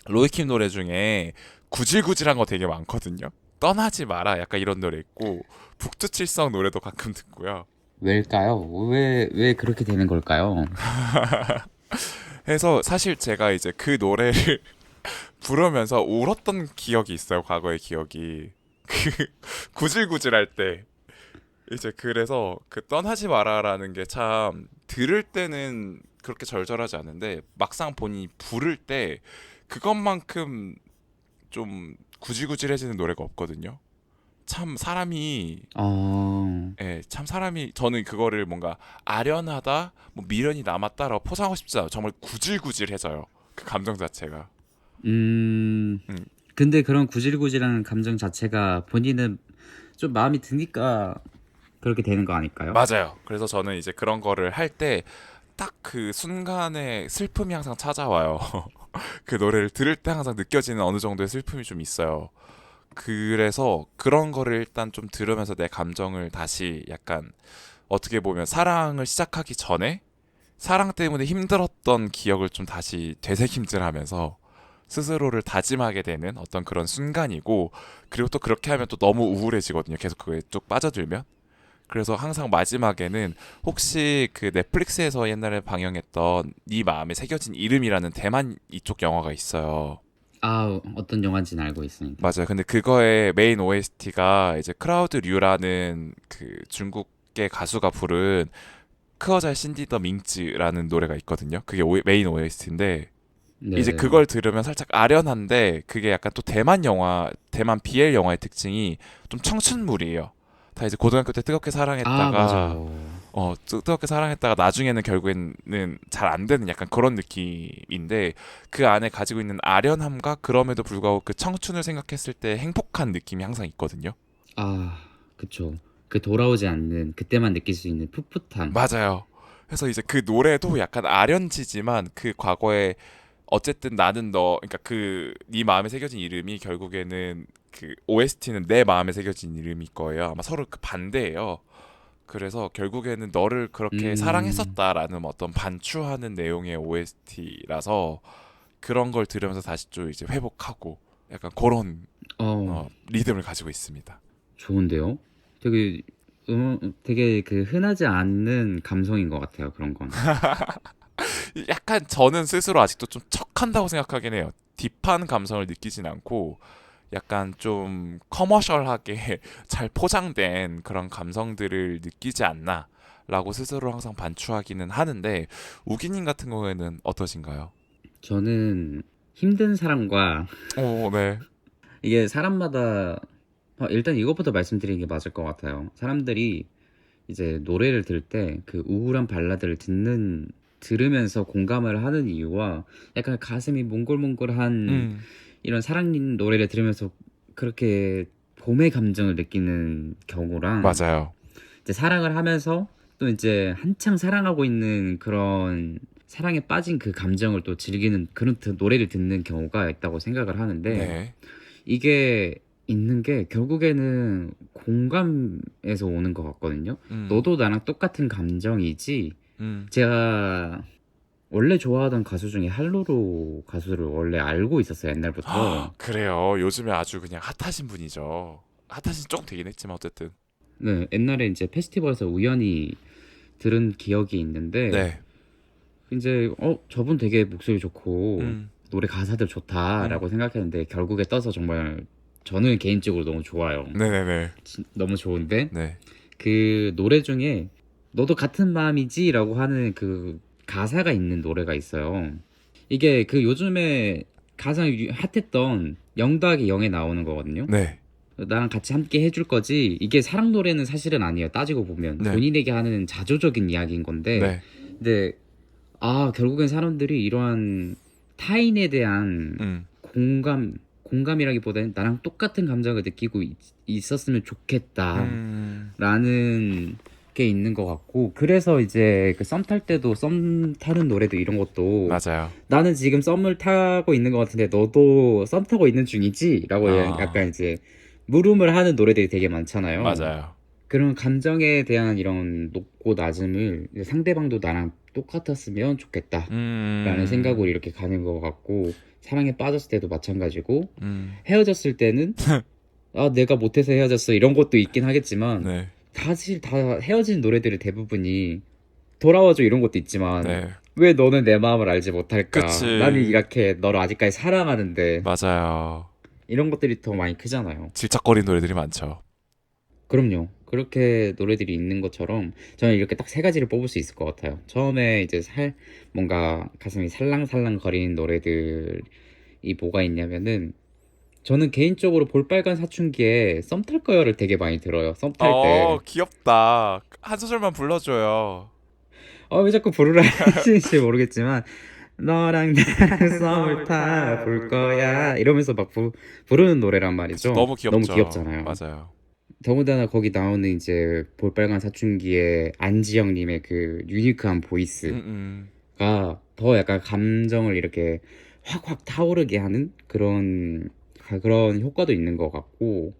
로이킴 노래 중에 구질구질한 거 되게 많거든요. 떠나지 마라 약간 이런 노래 있고 북두칠성 노래도 가끔 듣고요. 왜일까요? 왜 그렇게 되는 걸까요? 해서 사실 제가 이제 그 노래를 부르면서 울었던 기억이 있어요. 과거의 기억이. 그 구질구질할 때 이제 그래서 그 떠나지 마라라는 게 참 들을 때는 그렇게 절절하지 않은데 막상 본인이 부를 때 그것만큼 좀 구질구질해지는 노래가 없거든요. 참 사람이 어, 예, 참 사람이 저는 그거를 뭔가 아련하다, 뭐 미련이 남았다라고 포장하고 싶지 않아요. 정말 구질구질해져요. 그 감정 자체가. 음, 음, 근데 그런 구질구질한 감정 자체가 본인은 좀 마음이 드니까 그렇게 되는 거 아닐까요? 맞아요. 그래서 저는 이제 그런 거를 할 때 딱 그 순간에 슬픔이 항상 찾아와요. 그 노래를 들을 때 항상 느껴지는 어느 정도의 슬픔이 좀 있어요. 그래서 그런 거를 일단 좀 들으면서 내 감정을 다시 약간 어떻게 보면 사랑을 시작하기 전에 사랑 때문에 힘들었던 기억을 좀 다시 되새김질하면서 스스로를 다짐하게 되는 어떤 그런 순간이고, 그리고 또 그렇게 하면 또 너무 우울해지거든요. 계속 그거에 쭉 빠져들면. 그래서 항상 마지막에는 혹시 그 넷플릭스에서 옛날에 방영했던 네 마음에 새겨진 이름이라는 대만 이쪽 영화가 있어요. 아, 어떤 영화인지는 알고 있습니다. 맞아요. 근데 그거의 메인 OST가 이제 크라우드 류라는 그 중국의 가수가 부른 크어잘 신디 더 밍즈라는 노래가 있거든요. 그게 메인 OST인데 이제 네네. 그걸 들으면 살짝 아련한데, 그게 약간 또 대만 영화, 대만 BL 영화의 특징이 좀 청춘물이에요. 다 이제 고등학교 때 뜨겁게 아, 사랑했다가 맞아요. 뜨겁게 사랑했다가 나중에는 결국에는 잘 안 되는 약간 그런 느낌인데, 그 안에 가지고 있는 아련함과 그럼에도 불구하고 그 청춘을 생각했을 때 행복한 느낌이 항상 있거든요. 아, 그쵸. 그 돌아오지 않는 그때만 느낄 수 있는 풋풋함. 맞아요. 그래서 이제 그 노래도 약간 아련지지만 그 과거에 어쨌든 나는 너, 그러니까 그 네 마음에 새겨진 이름이 결국에는 그 OST는 내 마음에 새겨진 이름일 거예요. 아마 서로 그 반대예요. 그래서 결국에는 너를 그렇게 음, 사랑했었다라는 어떤 반추하는 내용의 OST라서 그런 걸 들으면서 다시 좀 이제 회복하고 약간 그런 어, 리듬을 가지고 있습니다. 좋은데요? 되게, 되게 그 흔하지 않는 감성인 것 같아요, 그런 건. 약간 저는 스스로 아직도 좀 척한다고 생각하긴 해요. 딥한 감성을 느끼진 않고 약간 좀 커머셜하게 잘 포장된 그런 감성들을 느끼지 않나 라고 스스로 항상 반추하기는 하는데, 우기님 같은 경우에는 어떠신가요? 저는 힘든 사람과 오, 네. 이게 사람마다 일단 이것부터 말씀드리는 게 맞을 것 같아요. 사람들이 이제 노래를 들을 때 그 우울한 발라드를 들으면서 공감을 하는 이유와 약간 가슴이 몽골몽골한 음, 이런 사랑 노래를 들으면서 그렇게 봄의 감정을 느끼는 경우랑 맞아요. 이제 사랑을 하면서 또 이제 한창 사랑하고 있는 그런 사랑에 빠진 그 감정을 또 즐기는 그런 노래를 듣는 경우가 있다고 생각을 하는데 네. 이게 있는 게 결국에는 공감에서 오는 것 같거든요. 음, 너도 나랑 똑같은 감정이지. 음. 제가 원래 좋아하던 가수 중에 할로로 가수를 원래 알고 있었어요, 옛날부터. 그래요. 요즘에 아주 그냥 핫하신 분이죠. 핫하신 좀 되긴 했지만 어쨌든. 네, 옛날에 이제 페스티벌에서 우연히 들은 기억이 있는데 네. 이제 저분 되게 목소리 좋고 음, 노래 가사들 음. 좋다라고 생각했는데 결국에 떠서 정말 저는 개인적으로 너무 좋아요. 네네네. 너무 좋은데 네. 그 노래 중에 너도 같은 마음이지라고 하는 그 가사가 있는 노래가 있어요. 이게 그 요즘에 가장 핫했던 0 더하기 0에 나오는 거거든요. 네. 나랑 같이 함께 해줄 거지. 이게 사랑 노래는 사실은 아니에요. 따지고 보면 네. 본인에게 하는 자조적인 이야기인 건데, 네. 근데 결국엔 사람들이 이러한 타인에 대한 음. 공감이라기보다는 나랑 똑같은 감정을 느끼고 있었으면 좋겠다라는 음. 게 있는 것 같고, 그래서 이제 그 썸 탈 때도 썸 타는 노래도 이런 것도 맞아요. 나는 지금 썸을 타고 있는 것 같은데 너도 썸 타고 있는 중이지? 라고 아, 약간 이제 물음을 하는 노래들이 되게 많잖아요. 맞아요. 그런 감정에 대한 이런 높고 낮음을 이제 상대방도 나랑 똑같았으면 좋겠다 라는 생각으로 음. 이렇게 가는 것 같고 사랑에 빠졌을 때도 마찬가지고 음. 헤어졌을 때는 내가 못해서 헤어졌어 이런 것도 있긴 하겠지만 네. 사실 다 헤어진 노래들의 대부분이 돌아와줘 이런 것도 있지만 네. 왜 너는 내 마음을 알지 못할까 나는 그치. 이렇게 너를 아직까지 사랑하는데 맞아요. 이런 것들이 더 많이 크잖아요. 질척거리는 노래들이 많죠. 그럼요. 그렇게 노래들이 있는 것처럼 저는 이렇게 딱 세 가지를 뽑을 수 있을 것 같아요. 처음에 이제 뭔가 가슴이 살랑살랑 거리는 노래들이 뭐가 있냐면은 저는 개인적으로 볼빨간 사춘기에 썸 탈 거야를 되게 많이 들어요. 썸 탈 때. 귀엽다. 한 소절만 불러줘요. 왜 자꾸 부르라 하시는지 모르겠지만 너랑 나랑 썸을 타볼 거야 이러면서 막 부르는 노래란 그쵸, 말이죠. 너무 너무 귀엽죠. 귀엽잖아요. 맞아요. 더군다나 거기 나오는 이제 볼빨간 사춘기의 안지영님의 그 유니크한 음, 보이스가 음. 더 약간 감정을 이렇게 확확 타오르게 하는 그런 효과도 있는 것 같고,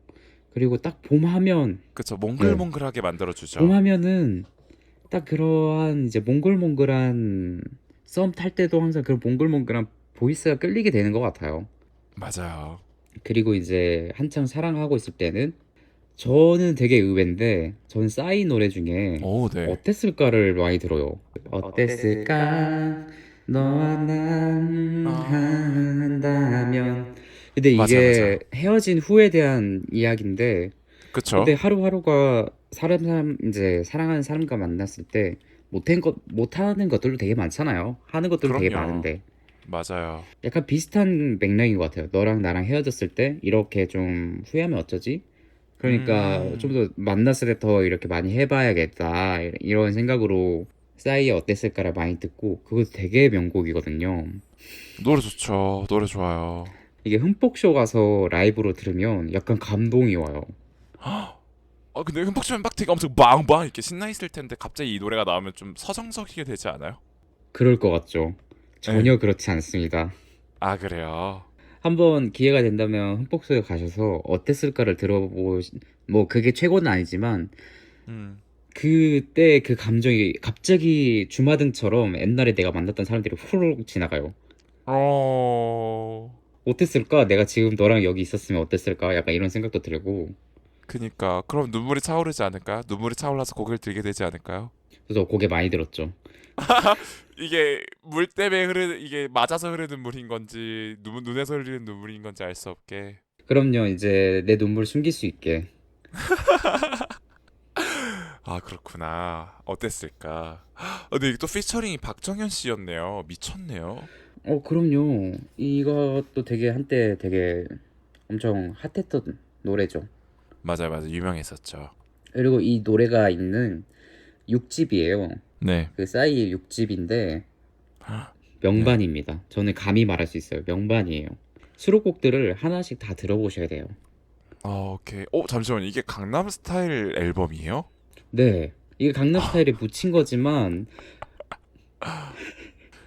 그리고 딱 봄하면, 그쵸, 네, 몽글몽글하게 만들어주죠. 봄하면은 딱 그러한 이제 몽글몽글한 썸 탈 때도 항상 그런 몽글몽글한 보이스가 끌리게 되는 것 같아요. 맞아요. 그리고 이제 한창 사랑하고 있을 때는 저는 되게 의외인데 저는 싸이 노래 중에 오, 네. 어땠을까를 많이 들어요. 어땠을까 너와 난 아, 한다면. 근데 맞아요, 이게 맞아요. 헤어진 후에 대한 이야기인데, 그쵸? 근데 하루하루가 사람 이제 사랑하는 사람과 만났을 때 못하는 것들도 되게 많잖아요. 하는 것들도 되게 그럼요. 많은데 맞아요. 약간 비슷한 맥락인 것 같아요. 너랑 나랑 헤어졌을 때 이렇게 좀 후회하면 어쩌지? 그러니까 좀 음, 더 만났을 때 더 이렇게 많이 해봐야겠다 이런 생각으로 싸이의 어땠을까를 많이 듣고, 그거 되게 명곡이거든요. 노래 좋죠. 노래 좋아요. 이게 흠뻑쇼 가서 라이브로 들으면 약간 감동이 와요. 근데 흠뻑주면 막 되게 엄청 빵빵 이렇게 신나 있을 텐데 갑자기 이 노래가 나오면 좀 서정적이게 되지 않아요? 그럴 것 같죠? 네. 전혀 그렇지 않습니다. 아, 그래요? 한번 기회가 된다면 흠뻑쇼에 가셔서 어땠을까를 뭐 그게 최고는 아니지만 음. 그때 그 감정이 갑자기 주마등처럼 옛날에 내가 만났던 사람들이 후루룩 지나가요. 어, 어땠을까? 내가 지금 너랑 여기 있었으면 어땠을까? 약간 이런 생각도 들고. 그니까. 그럼 눈물이 차오르지 않을까요? 눈물이 차올라서 고개를 들게 되지 않을까요? 그래서 고개 많이 들었죠. 이게 물 때문에 이게 맞아서 흐르는 물인 건지, 눈에서 흐르는 눈물인 건지 알 수 없게. 그럼요, 이제 내 눈물 숨길 수 있게. 아, 그렇구나. 어땠을까? 근데 이게 또 피처링이 박정현 씨였네요. 미쳤네요. 그럼요. 이것도 되게 한때 되게 엄청 핫했던 노래죠. 맞아요, 맞아요. 유명했었죠. 그리고 이 노래가 있는 6집이에요. 네. 그 싸이의 6집인데 네. 명반입니다. 저는 감히 말할 수 있어요. 명반이에요. 수록곡들을 하나씩 다 들어보셔야 돼요. 오케이. 잠시만요. 이게 강남 스타일 앨범이에요? 네. 이게 강남스타일에 묻힌 거지만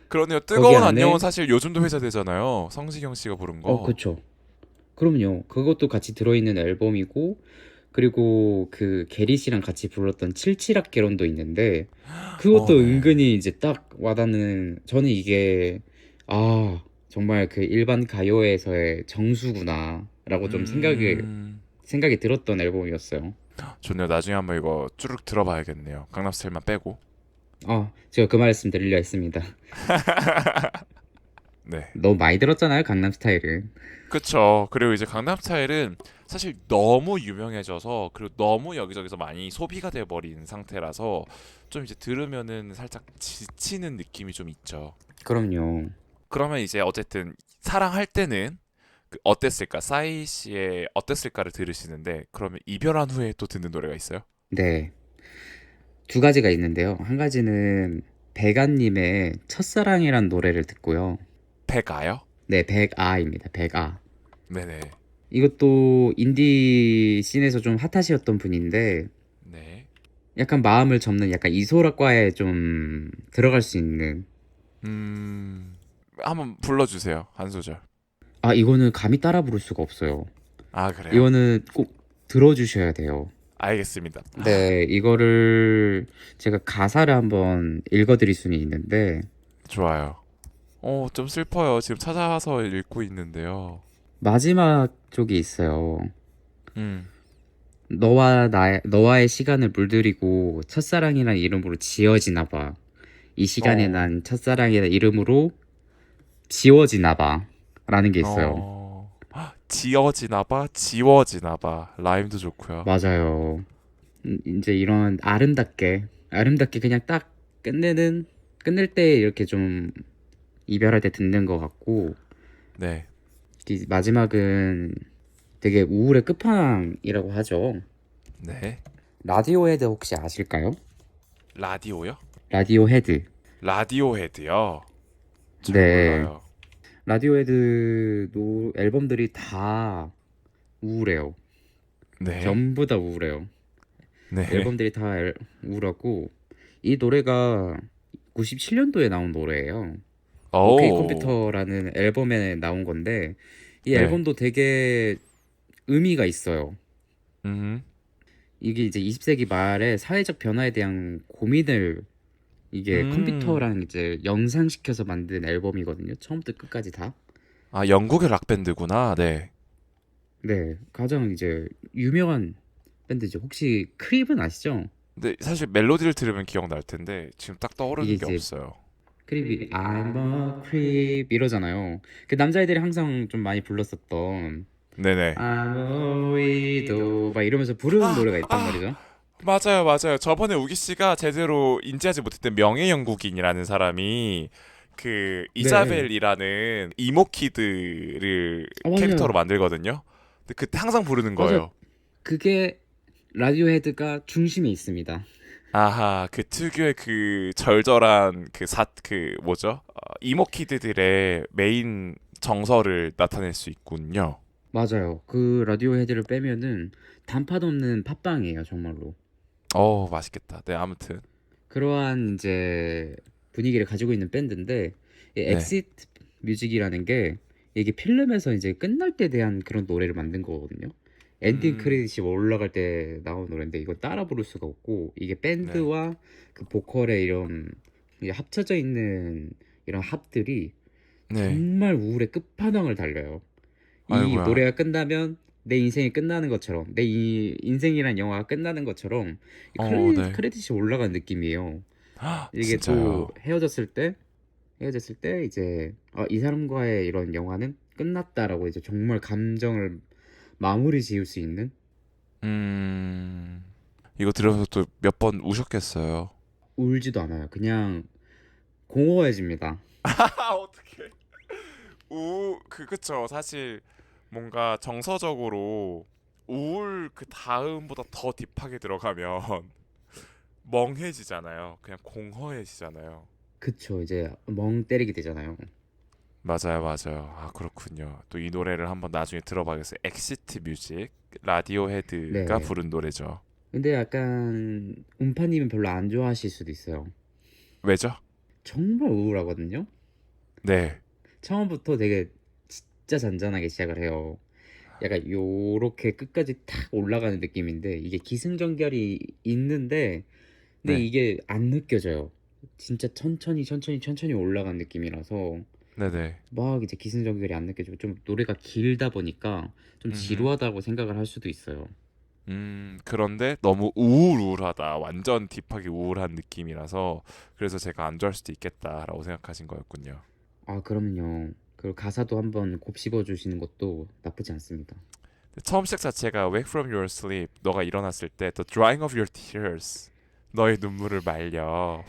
그러네요. 거기 뜨거운 안녕은 안에 사실 요즘도 회자되잖아요. 성시경 씨가 부른 거. 그쵸. 그럼요. 그것도 같이 들어있는 앨범이고, 그리고 그 게리 씨랑 같이 불렀던 칠칠학개론도 있는데 그것도 네. 은근히 이제 딱 와닿는, 저는 이게 정말 그 일반 가요에서의 정수구나라고 좀 음, 생각이 들었던 앨범이었어요. 좋네요. 나중에 한번 이거 쭈르륵 들어봐야겠네요. 강남 스타일만 빼고. 제가 그 말씀 드리려 했습니다. 네. 너무 많이 들었잖아요, 강남 스타일은. 그쵸. 그리고 이제 강남 스타일은 사실 너무 유명해져서 그리고 너무 여기저기서 많이 소비가 돼버린 상태라서 좀 이제 들으면은 살짝 지치는 느낌이 좀 있죠. 그럼요. 그러면 이제 어쨌든 사랑할 때는 그 어땠을까? 싸이 씨의 어땠을까를 들으시는데 그러면 이별한 후에 또 듣는 노래가 있어요? 네. 두 가지가 있는데요. 한 가지는 백아님의 첫사랑이란 노래를 듣고요. 배가요? 네, 백아입니다. 백아. 네네. 이것도 인디 씬에서 좀 핫하시였던 분인데 네. 약간 마음을 접는, 약간 이소라과에 좀 들어갈 수 있는. 한번 불러주세요. 한 소절. 이거는 감히 따라 부를 수가 없어요. 아, 그래요? 이거는 꼭 들어주셔야 돼요. 알겠습니다. 네, 이거를 제가 가사를 한번 읽어드릴 수는 있는데, 좋아요. 좀 슬퍼요. 지금 찾아서 읽고 있는데요. 마지막 쪽이 있어요. 음. 너와의 시간을 물들이고 첫사랑이란 이름으로 지어지나 봐. 이 시간에 어. 난 첫사랑이란 이름으로 지워지나 봐. 라는 게 있어요. 지어지나 봐. 지워지나 봐. 라임도 좋고요. 맞아요. 이제 이런 아름답게 그냥 딱 끝낼 때 이렇게 좀 이별할 때 듣는 것 같고, 네. 이 마지막은 되게 우울의 끝판왕이라고 하죠. 네. 라디오헤드 혹시 아실까요? 라디오요? 라디오헤드. 라디오헤드요. 잘 네. 몰라요. 라디오헤드 앨범들이 다 우울해요. 네. 전부 다 우울해요. 네. 앨범들이 다 우울하고 이 노래가 97년도에 나온 노래예요. 오케이 오. 컴퓨터라는 앨범에 나온 건데 이 네. 앨범도 되게 의미가 있어요. 음. 이게 이제 20세기 말에 사회적 변화에 대한 고민을 이게 음. 컴퓨터랑 이제 영상시켜서 만든 앨범이거든요. 처음부터 끝까지 다. 아, 영국의 락 밴드구나. 네. 네, 가장 이제 유명한 밴드죠. 혹시 크립은 아시죠? 근데 사실 멜로디를 들으면 기억날 텐데 지금 딱 이게 떠오르는 게 이제 없어요. 크립이 I'm a creep 이러잖아요. 그 남자애들이 항상 좀 많이 불렀었던 네네. I'm a widow 막 이러면서 부르는 아, 노래가 있단 아, 말이죠. 맞아요, 맞아요. 저번에 우기 씨가 제대로 인지하지 못했던 명예 영국인이라는 사람이 그 네, 이자벨이라는 이모키드를 캐릭터로 맞아요. 만들거든요. 근데 그때 항상 부르는 맞아요. 거예요. 그게 라디오헤드가 중심에 있습니다. 아하, 그 특유의 그 절절한 그 뭐죠? 이모키드들의 메인 정서를 나타낼 수 있군요. 맞아요. 그 라디오헤드를 빼면은 단팥 없는 팟빵이에요, 정말로. 맛있겠다. 네, 아무튼. 그러한 이제 분위기를 가지고 있는 밴드인데 이 네. 엑시트 뮤직이라는 게 이게 필름에서 이제 끝날 때 대한 그런 노래를 만든 거거든요. 엔딩 음, 크레딧이 올라갈 때 나온 노래인데 이건 따라 부를 수가 없고 이게 네. 밴드와 그 보컬의 이런 이게 합쳐져 있는 이런 합들이 네. 정말 우울의 끝판왕을 달려요. 이 아이고야. 노래가 끝나면 내 인생이 끝나는 것처럼 내 이 인생이란 영화가 끝나는 것처럼 이 네. 크레딧이 올라간 느낌이에요. 이게 또 진짜요. 헤어졌을 때 이제 이 사람과의 이런 영화는 끝났다라고 이제 정말 감정을 마무리 지을 수 있는. 이거 들으면서 또 몇 번 우셨겠어요. 울지도 않아요. 그냥 공허해집니다. 어떡해. 그쵸. 사실 뭔가 정서적으로 우울 그 다음보다 더 딥하게 들어가면 멍해지잖아요. 그냥 공허해지잖아요. 그쵸. 이제 멍 때리게 되잖아요. 맞아요, 맞아요. 아, 그렇군요. 또 이 노래를 한번 나중에 들어봐야겠어요. 엑시트 뮤직, 라디오헤드가 네. 부른 노래죠. 근데 약간 음파님은 별로 안 좋아하실 수도 있어요. 왜죠? 정말 우울하거든요. 네, 처음부터 되게 진짜 잔잔하게 시작을 해요. 약간 요렇게 끝까지 탁 올라가는 느낌인데 이게 기승전결이 있는데 근데 네, 이게 안 느껴져요. 진짜 천천히 천천히 천천히 올라간 느낌이라서 네네. 막 이제 기승전결이 안 느껴지고 좀 노래가 길다 보니까 좀 음, 지루하다고 생각을 할 수도 있어요. 그런데 너무 우울하다. 완전 딥하게 우울한 느낌이라서 그래서 제가 안 좋아할 수도 있겠다라고 생각하신 거였군요. 아 그러면요. 그 가사도 한번 곱씹어 주시는 것도 나쁘지 않습니다. 처음 시작 자체가 Wake from your sleep. 너가 일어났을 때 The drying of your tears. 너의 눈물을 말려.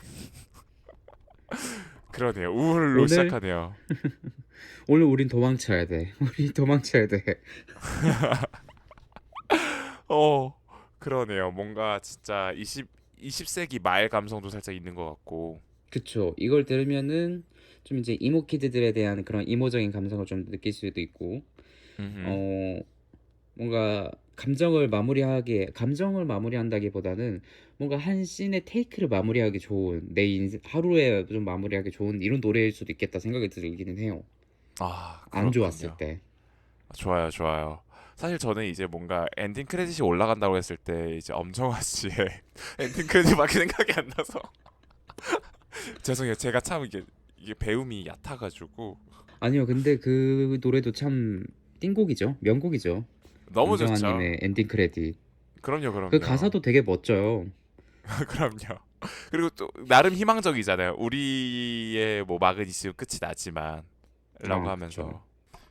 그러네요. 우울로 오늘 시작하네요. 오늘 우린 도망쳐야 돼. 우리 도망쳐야 돼. 어, 그러네요. 뭔가 진짜 20세기 말 감성도 살짝 있는 것 같고. 그쵸. 이걸 들으면은 좀 이제 이모 키드들에 대한 그런 이모적인 감성을 좀 느낄 수도 있고, 음, 어, 뭔가 감정을 마무리한다기보다는 뭔가 한 씬의 테이크를 마무리하기 좋은, 내 인생, 하루에 좀 마무리하기 좋은 이런 노래일 수도 있겠다 생각이 들기는 해요. 안 좋았을 그렇군요. 때. 좋아요, 좋아요. 사실 저는 이제 뭔가 엔딩 크레딧이 올라간다고 했을 때 이제 엄정화 씨의 엔딩 크레딧밖에 생각이 안 나서 죄송해요. 제가 참 이게 배움이 얕아가지고 아니요, 근데 그 노래도 참 띵곡이죠. 명곡이죠. 너무 좋죠. 엄정화님의 엔딩 크레딧. 그럼요, 그 그럼요. 가사도 되게 멋져요. 그럼요. 그리고 또 나름 희망적이잖아요. 우리의 뭐 막은 있으면 끝이 나지만 라고 아, 그쵸. 하면서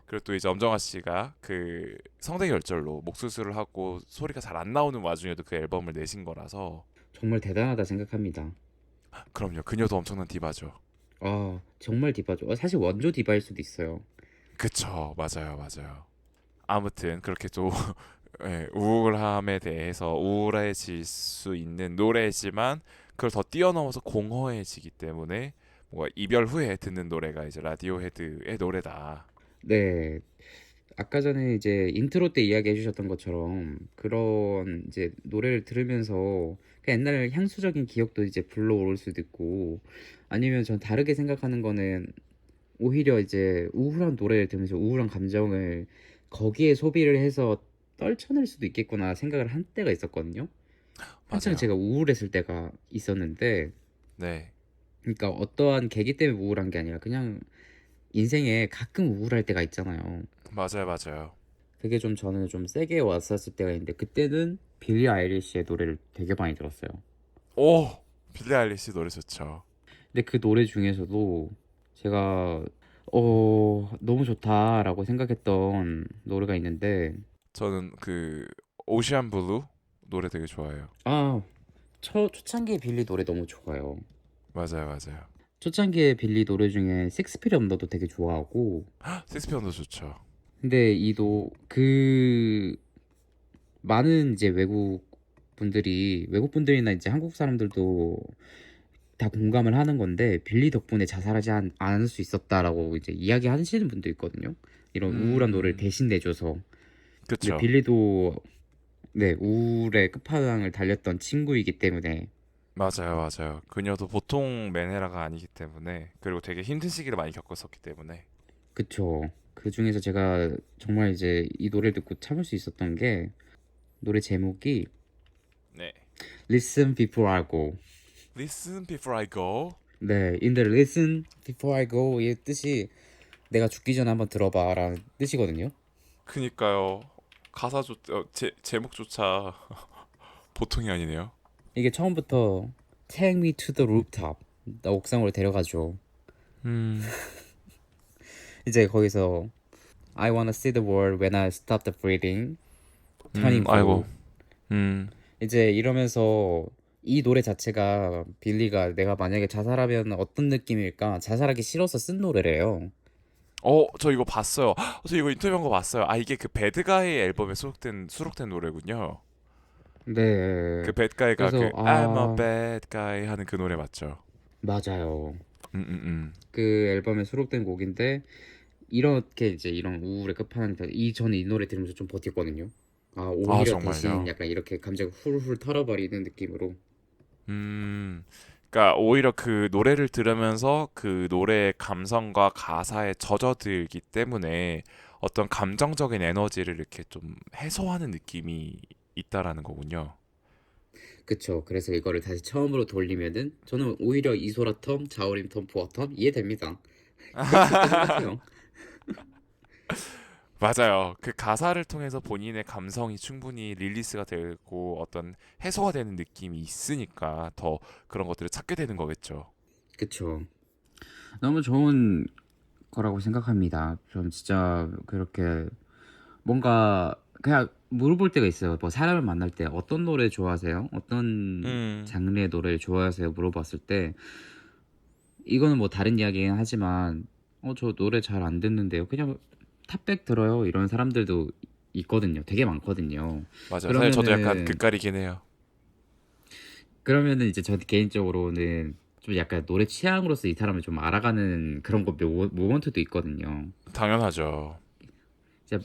그리고 또 이제 엄정화 씨가 그 성대 결절로 목 수술을 하고 소리가 잘 안 나오는 와중에도 그 앨범을 내신 거라서 정말 대단하다 생각합니다. 그럼요. 그녀도 엄청난 디바죠. 정말 디바죠. 사실 원조 디바일 수도 있어요. 그쵸, 맞아요, 맞아요. 아무튼 그렇게 또 예, 우울함에 대해서 우울해질 수 있는 노래지만 그걸 더 뛰어넘어서 공허해지기 때문에 뭔가 이별 후에 듣는 노래가 이제 라디오헤드의 노래다. 네, 아까 전에 이제 인트로 때 이야기해 주셨던 것처럼 그런 이제 노래를 들으면서 그 옛날 향수적인 기억도 이제 불러올 수도 있고, 아니면 전 다르게 생각하는 거는 오히려 이제 우울한 노래를 들으면서 우울한 감정을 거기에 소비를 해서 떨쳐낼 수도 있겠구나 생각을 한 때가 있었거든요. 한창 맞아요. 제가 우울했을 때가 있었는데, 네, 그러니까 어떠한 계기 때문에 우울한 게 아니라 그냥 인생에 가끔 우울할 때가 있잖아요. 맞아요, 맞아요. 그게 좀 저는 좀 세게 왔었을 때가 있는데, 그때는 빌리 아이리시의 노래를 되게 많이 들었어요. 오, 빌리 아일리시 노래 좋죠. 근데 그 노래 중에서도 제가 너무 좋다라고 생각했던 노래가 있는데, 저는 그 오시안 블루 노래 되게 좋아해요. 아, 초창기의 빌리 노래 너무 좋아요. 맞아요, 맞아요. 초창기의 빌리 노래 중에 식스피리 언더도 되게 좋아하고, 식스피어도 좋죠. 근데 많은 이제 외국 분들이나 이제 한국 사람들도 다 공감을 하는 건데, 빌리 덕분에 자살하지 않을 수 있었다라고 이제 이야기하시는 분도 있거든요. 이런 우울한 노래를 음, 대신 내줘서. 근데 그쵸. 빌리도 네, 우울의 끝판왕을 달렸던 친구이기 때문에. 맞아요, 맞아요. 그녀도 보통 매네라가 아니기 때문에 그리고 되게 힘든 시기를 많이 겪었었기 때문에 그쵸. 그 중에서 제가 정말 이제 이 노래를 듣고 참을 수 있었던 게, 노래 제목이 네. Listen Before I Go. Listen before I go. 네, in the listen before I go, 이 뜻이 내가 죽기 전에 한번 들어봐라는 뜻이거든요. 그니까요. 제목조차 보통이 아니네요. 이게 처음부터 Take me to the rooftop, 나 옥상으로 데려가죠. 음, 이제 거기서 I wanna see the world when I stop the breathing, turning 아이고. blue. 음, 이제 이러면서 이 노래 자체가 빌리가 내가 만약에 자살하면 어떤 느낌일까, 자살하기 싫어서 쓴 노래래요. 저 이거 봤어요. 저 이거 인터뷰한 거 봤어요. 아, 이게 그 배드가이 앨범에 수록된 노래군요. 네. 그 배드가이가 그래서 그 I'm a bad guy 하는 그 노래 맞죠? 맞아요. 음, 음, 음. 그 앨범에 수록된 곡인데, 이렇게 이제 이런 우울의 끝판왕, 저는 이 노래 들으면서 좀 버텼거든요. 아, 아, 오히려 대신 정말요? 약간 이렇게 감정 훌훌 털어버리는 느낌으로. 음, 그러니까 오히려 그 노래를 들으면서 그 노래의 감성과 가사에 젖어들기 때문에 어떤 감정적인 에너지를 이렇게 좀 해소하는 느낌이 있다라는 거군요. 그쵸. 그래서 이거를 다시 처음으로 돌리면은 저는 오히려 이소라 텀, 자우림 텀, 보아 텀 이해됩니다. 케이스가 똑같아요. 맞아요. 그 가사를 통해서 본인의 감성이 충분히 릴리스가 되고 어떤 해소가 되는 느낌이 있으니까 더 그런 것들을 찾게 되는 거겠죠. 그쵸. 너무 좋은 거라고 생각합니다. 전 진짜 그렇게 뭔가 그냥 물어볼 때가 있어요. 뭐 사람을 만날 때 어떤 노래 좋아하세요? 어떤 음, 장르의 노래를 좋아하세요? 물어봤을 때, 이거는 뭐 다른 이야기긴 하지만 저 노래 잘 안 듣는데요, 그냥 탑백 들어요, 이런 사람들도 있거든요. 되게 많거든요. 맞아요. 사실 저도 약간 그러면은 극갈이긴 해요. 그러면은 이제 저 개인적으로는 좀 약간 노래 취향으로서 이 사람을 좀 알아가는 그런 모먼트도 있거든요. 당연하죠. 이제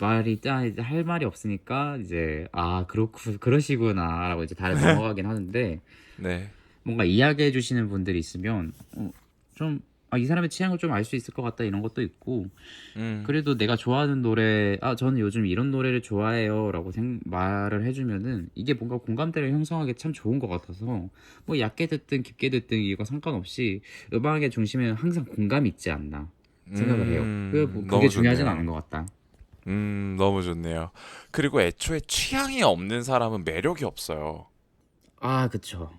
이제 할 말이 없으니까 이제 그렇고 그러시구나라고 이제 다른 넘어가긴 하는데, 네. 뭔가 이야기해 주시는 분들이 있으면 좀 이 사람의 취향을 좀 알 수 있을 것 같다, 이런 것도 있고, 음, 그래도 내가 좋아하는 노래, 저는 요즘 이런 노래를 좋아해요라고 말을 해주면은 이게 뭔가 공감대를 형성하기 참 좋은 것 같아서, 뭐 얕게 듣든 깊게 듣든 이거 상관없이 음악의 중심에는 항상 공감이 있지 않나 생각을 해요. 그게 너무 중요하진 않은 좋네요. 것 같다. 너무 좋네요. 그리고 애초에 취향이 없는 사람은 매력이 없어요. 아, 그쵸.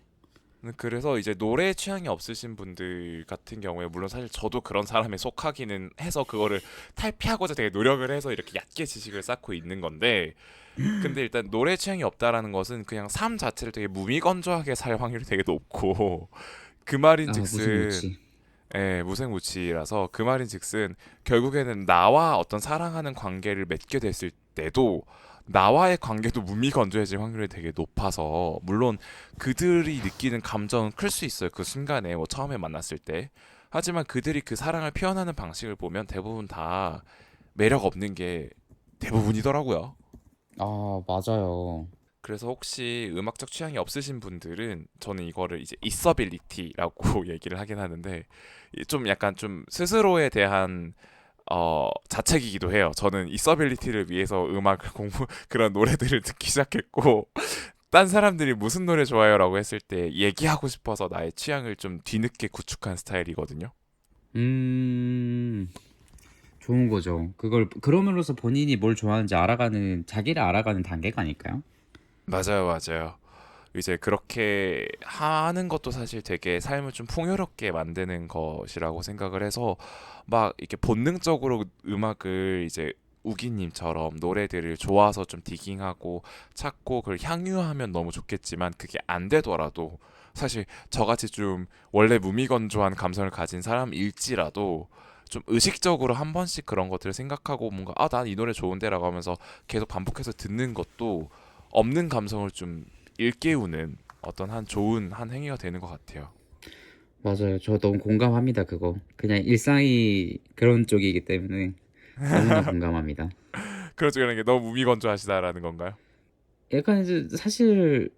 그래서 이제 노래 취향이 없으신 분들 같은 경우에 물론 사실 저도 그런 사람에 속하기는 해서 그거를 탈피하고자 되게 노력을 해서 이렇게 얕게 지식을 쌓고 있는 건데 근데 일단 노래 취향이 없다라는 것은 그냥 삶 자체를 되게 무미건조하게 살 확률이 되게 높고 그 무슨 말인즉슨 무지. 예, 무색무취라서 그 말인즉슨 결국에는 나와 어떤 사랑하는 관계를 맺게 됐을 때도 나와의 관계도 무미건조해질 확률이 되게 높아서 물론 그들이 느끼는 감정은 클 수 있어요. 그 순간에 뭐 처음에 만났을 때. 하지만 그들이 그 사랑을 표현하는 방식을 보면 대부분 다 매력 없는 게 대부분이더라고요. 아, 맞아요. 그래서 혹시 음악적 취향이 없으신 분들은 저는 이거를 이제 있어빌리티라고 얘기를 하긴 하는데 좀 약간 좀 스스로에 대한 자책이기도 해요. 저는 있어빌리티를 위해서 음악을 공부 그런 노래들을 듣기 시작했고 딴 사람들이 무슨 노래 좋아요라고 했을 때 얘기하고 싶어서 나의 취향을 좀 뒤늦게 구축한 스타일이거든요. 음, 좋은 거죠. 그걸 그럼으로써 본인이 뭘 좋아하는지 알아가는 자기를 알아가는 단계가 아닐까요? 맞아요, 맞아요. 이제 그렇게 하는 것도 사실 되게 삶을 좀 풍요롭게 만드는 것이라고 생각을 해서 막 이렇게 본능적으로 음악을 이제 우기님처럼 노래들을 좋아서 좀 디깅하고 찾고 그걸 향유하면 너무 좋겠지만 그게 안 되더라도 사실 저같이 좀 원래 무미건조한 감성을 가진 사람일지라도 좀 의식적으로 한 번씩 그런 것들을 생각하고 뭔가 아, 난 이 노래 좋은데라고 하면서 계속 반복해서 듣는 것도 없는 감성을 좀 일깨우는 어떤 한 좋은 한 행위가 되는 것 같아요. 맞아요. 저 너무 공감합니다. 그거. 그냥 일상이 그런 쪽이기 때문에 너무나 공감합니다. 그렇죠. 그런 게 너무 무미건조하시다라는 건가요? 약간 이제 사실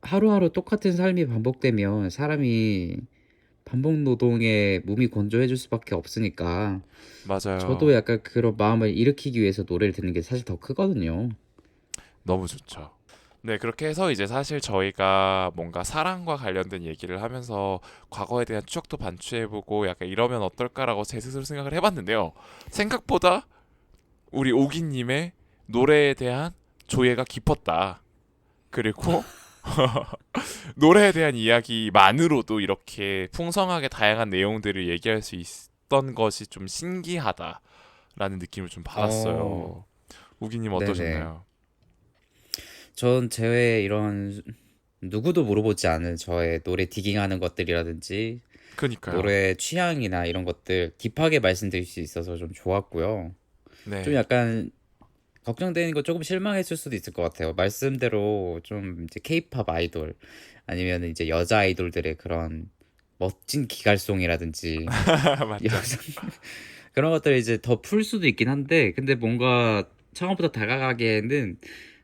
하루하루 똑같은 삶이 반복되면 사람이 반복 노동에 몸이 건조해질 수밖에 없으니까 저도 맞아요. 약간 그런 마음을 일으키기 위해서 노래를 듣는 게 사실 더 크거든요. 너무 좋죠. 네, 그렇게 해서 이제 사실 저희가 뭔가 사랑과 관련된 얘기를 하면서 과거에 대한 추억도 반추해보고 약간 이러면 어떨까라고 제 스스로 생각을 해봤는데요. 생각보다 우리 오기님의 노래에 대한 조예가 깊었다. 그리고 노래에 대한 이야기만으로도 이렇게 풍성하게 다양한 내용들을 얘기할 수 있던 것이 좀 신기하다라는 느낌을 좀 어, 받았어요. 우기님 네네. 어떠셨나요? 전 제 이런 누구도 물어보지 않은 저의 노래 디깅하는 것들이라든지 그니까요. 노래 취향이나 이런 것들 딥하게 말씀드릴 수 있어서 좀 좋았고요. 좀 네. 약간 걱정되는 거 조금 실망했을 수도 있을 것 같아요. 말씀대로 좀 이제 케이팝 아이돌 아니면 이제 여자 아이돌들의 그런 멋진 기갈송이라든지 맞죠. 여성 그런 것들을 이제 더 풀 수도 있긴 한데 근데 뭔가 처음부터 다가가기에는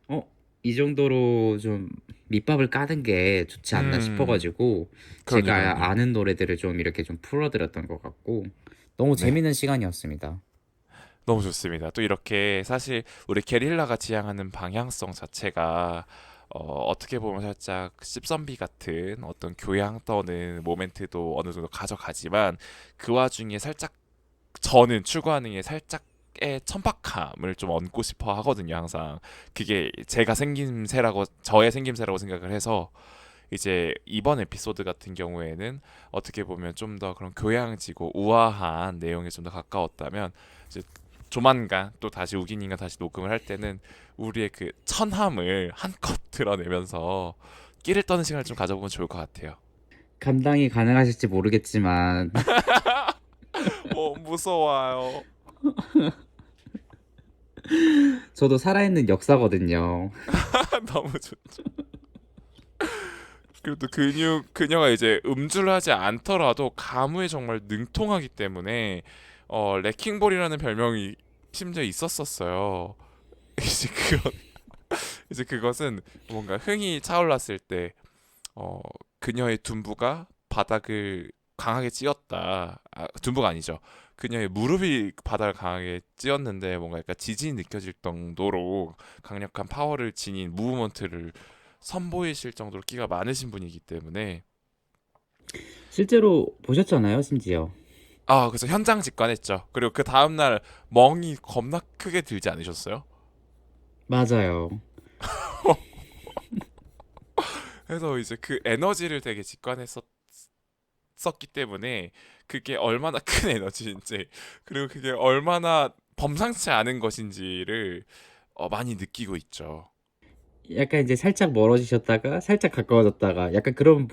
어, 이 정도로 좀 밑밥을 까는 게 좋지 않나 음, 싶어가지고 제가 그러니까요. 아는 노래들을 좀 이렇게 좀 풀어드렸던 것 같고 너무 네. 재밌는 시간이었습니다. 너무 좋습니다. 또 이렇게 사실 우리 게릴라가 지향하는 방향성 자체가 어떻게 보면 살짝 씹선비 같은 어떤 교양 떠는 모멘트도 어느 정도 가져가지만 그 와중에 살짝 저는 추구하는 게 살짝의 천박함을 좀 얹고 싶어 하거든요, 항상. 그게 제가 생김새라고, 저의 생김새라고 생각을 해서, 이제 이번 에피소드 같은 경우에는 어떻게 보면 좀 더 그런 교양지고 우아한 내용에 좀 더 가까웠다면, 이제 조만간 또 다시 우기님과 다시 녹음을 할 때는 우리의 그 천함을 한껏 드러내면서 끼를 떠는 시간을 좀 가져보면 좋을 것 같아요. 감당이 가능하실지 모르겠지만 무서워요. 저도 살아있는 역사거든요. 너무 좋죠. 그리고 또 그녀가 이제 음주를 하지 않더라도 가무에 정말 능통하기 때문에 레킹볼이라는 별명이 심지어 있었었어요. 이제 이제 그것은 뭔가 흥이 차올랐을 때 어, 그녀의 둔부가 바닥을 강하게 찧었다. 아, 둔부가 아니죠. 그녀의 무릎이 바닥을 강하게 찧었는데 뭔가 약간 지진이 느껴질 정도로 강력한 파워를 지닌 무브먼트를 선보이실 정도로 끼가 많으신 분이기 때문에 실제로 보셨잖아요, 심지어. 그래서 현장 직관했죠. 그리고 그 다음날 멍이 겁나 크게 들지 않으셨어요? 맞아요. 그래서 이제 그 에너지를 되게 직관했었기 때문에 그게 얼마나 큰 에너지인지 그리고 그게 얼마나 범상치 않은 것인지를 많이 느끼고 있죠. 약간 이제 살짝 멀어지셨다가 살짝 가까워졌다가 약간 그런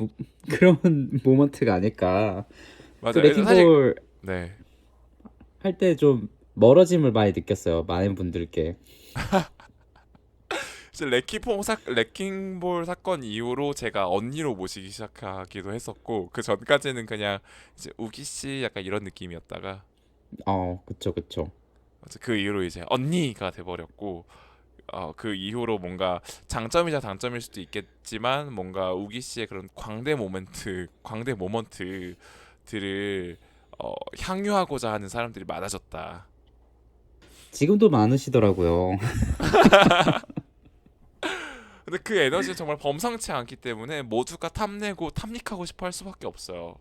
그런 모먼트가 아닐까 그 맞아요. 사실 레킹볼 네. 할 때 좀 멀어짐을 많이 느꼈어요. 많은 분들께. 사실 레킹볼 사건 이후로 제가 언니로 모시기 시작하기도 했었고 그 전까지는 그냥 이제 우기 씨 약간 이런 느낌이었다가 그쵸, 그쵸. 그 이후로 이제 언니가 돼버렸고 그 이후로 뭔가 장점이자 단점일 수도 있겠지만 뭔가 우기 씨의 그런 광대 모먼트들을 향유하고자 하는 사람들이 많아졌다. 지금도 많으시더라고요. 근데 그 에너지는 정말 범상치 않기 때문에 모두가 탐내고 탐닉하고 싶어 할 수밖에 없어요.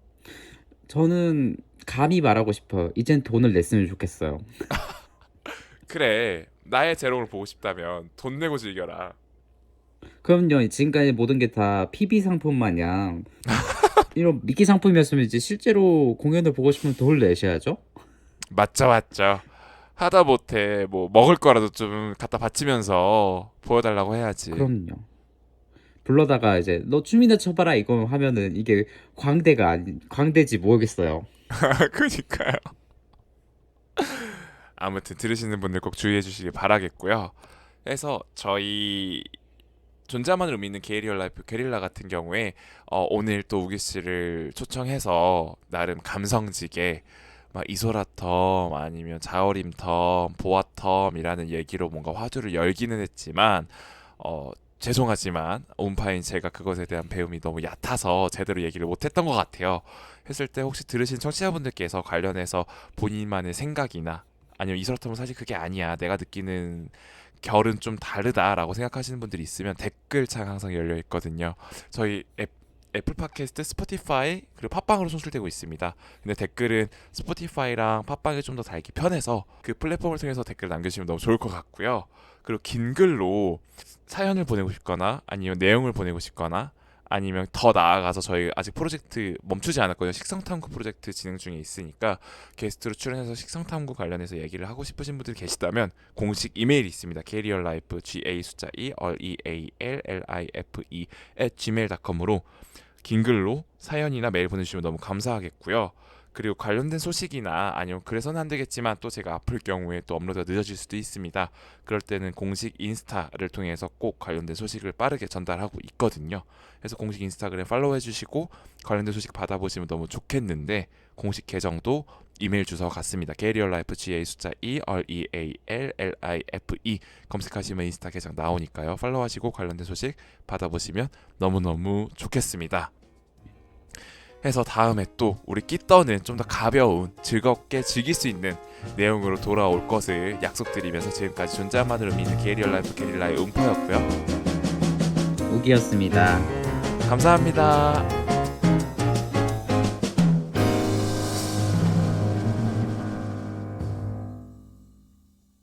저는 감히 말하고 싶어요. 이젠 돈을 냈으면 좋겠어요. 그래, 나의 재롱을 보고 싶다면 돈 내고 즐겨라. 그럼요. 지금까지 모든 게 다 PB 상품 마냥 이런 미끼 상품이었으면 이제 실제로 공연을 보고 싶으면 돈을 내셔야죠. 맞죠, 맞죠. 하다 못해 뭐 먹을 거라도 좀 갖다 바치면서 보여달라고 해야지. 그럼요. 불러다가 이제 너 춤이나 춰봐라 이거 하면은 이게 광대지 뭐겠어요. 그니까요. 아무튼 들으시는 분들 꼭 주의해 주시길 바라겠고요. 그래서 저희 존재만을 의미 있는 게이리얼 라이프 게릴라 같은 경우에 오늘 또 우기 씨를 초청해서 나름 감성지게 막 이소라텀 아니면 자우림텀 보아텀이라는 얘기로 뭔가 화두를 열기는 했지만 죄송하지만 온파인 제가 그것에 대한 배움이 너무 얕아서 제대로 얘기를 못했던 것 같아요. 했을 때 혹시 들으신 청취자분들께서 관련해서 본인만의 생각이나 아니면 이소라텀은 사실 그게 아니야 내가 느끼는 결은 좀 다르다라고 생각하시는 분들이 있으면 댓글창 항상 열려 있거든요. 저희 애플 팟캐스트, 스포티파이 그리고 팟빵으로 송출되고 있습니다. 근데 댓글은 스포티파이랑 팟빵이 좀 더 달기 편해서 그 플랫폼을 통해서 댓글 남겨주시면 너무 좋을 것 같고요. 그리고 긴 글로 사연을 보내고 싶거나 아니면 내용을 보내고 싶거나 아니면 더 나아가서 저희 아직 프로젝트 멈추지 않았거든요. 식성탐구 프로젝트 진행 중에 있으니까 게스트로 출연해서 식성탐구 관련해서 얘기를 하고 싶으신 분들 계시다면 공식 이메일이 있습니다. 게리얼라이프 GA 숫자 2 REALLIFE @gmail.com으로 긴 글로 사연이나 메일 보내주시면 너무 감사하겠고요. 그리고 관련된 소식이나 아니면 그래서는 안 되겠지만 또 제가 아플 경우에 또 업로드가 늦어질 수도 있습니다. 그럴 때는 공식 인스타를 통해서 꼭 관련된 소식을 빠르게 전달하고 있거든요. 그래서 공식 인스타그램 팔로우 해주시고 관련된 소식 받아보시면 너무 좋겠는데 공식 계정도 이메일 주소 같습니다. 게리얼라이프 GA 숫자 2 REALLIFE 검색하시면 인스타 계정 나오니까요. 팔로우하시고 관련된 소식 받아보시면 너무너무 좋겠습니다. 해서 다음에 또 우리 끼떠는 좀 더 가벼운 즐겁게 즐길 수 있는 내용으로 돌아올 것을 약속드리면서 지금까지 존재만으로 믿는 게리얼 라이프 게릴라의 음포였고요. 우기였습니다. 감사합니다.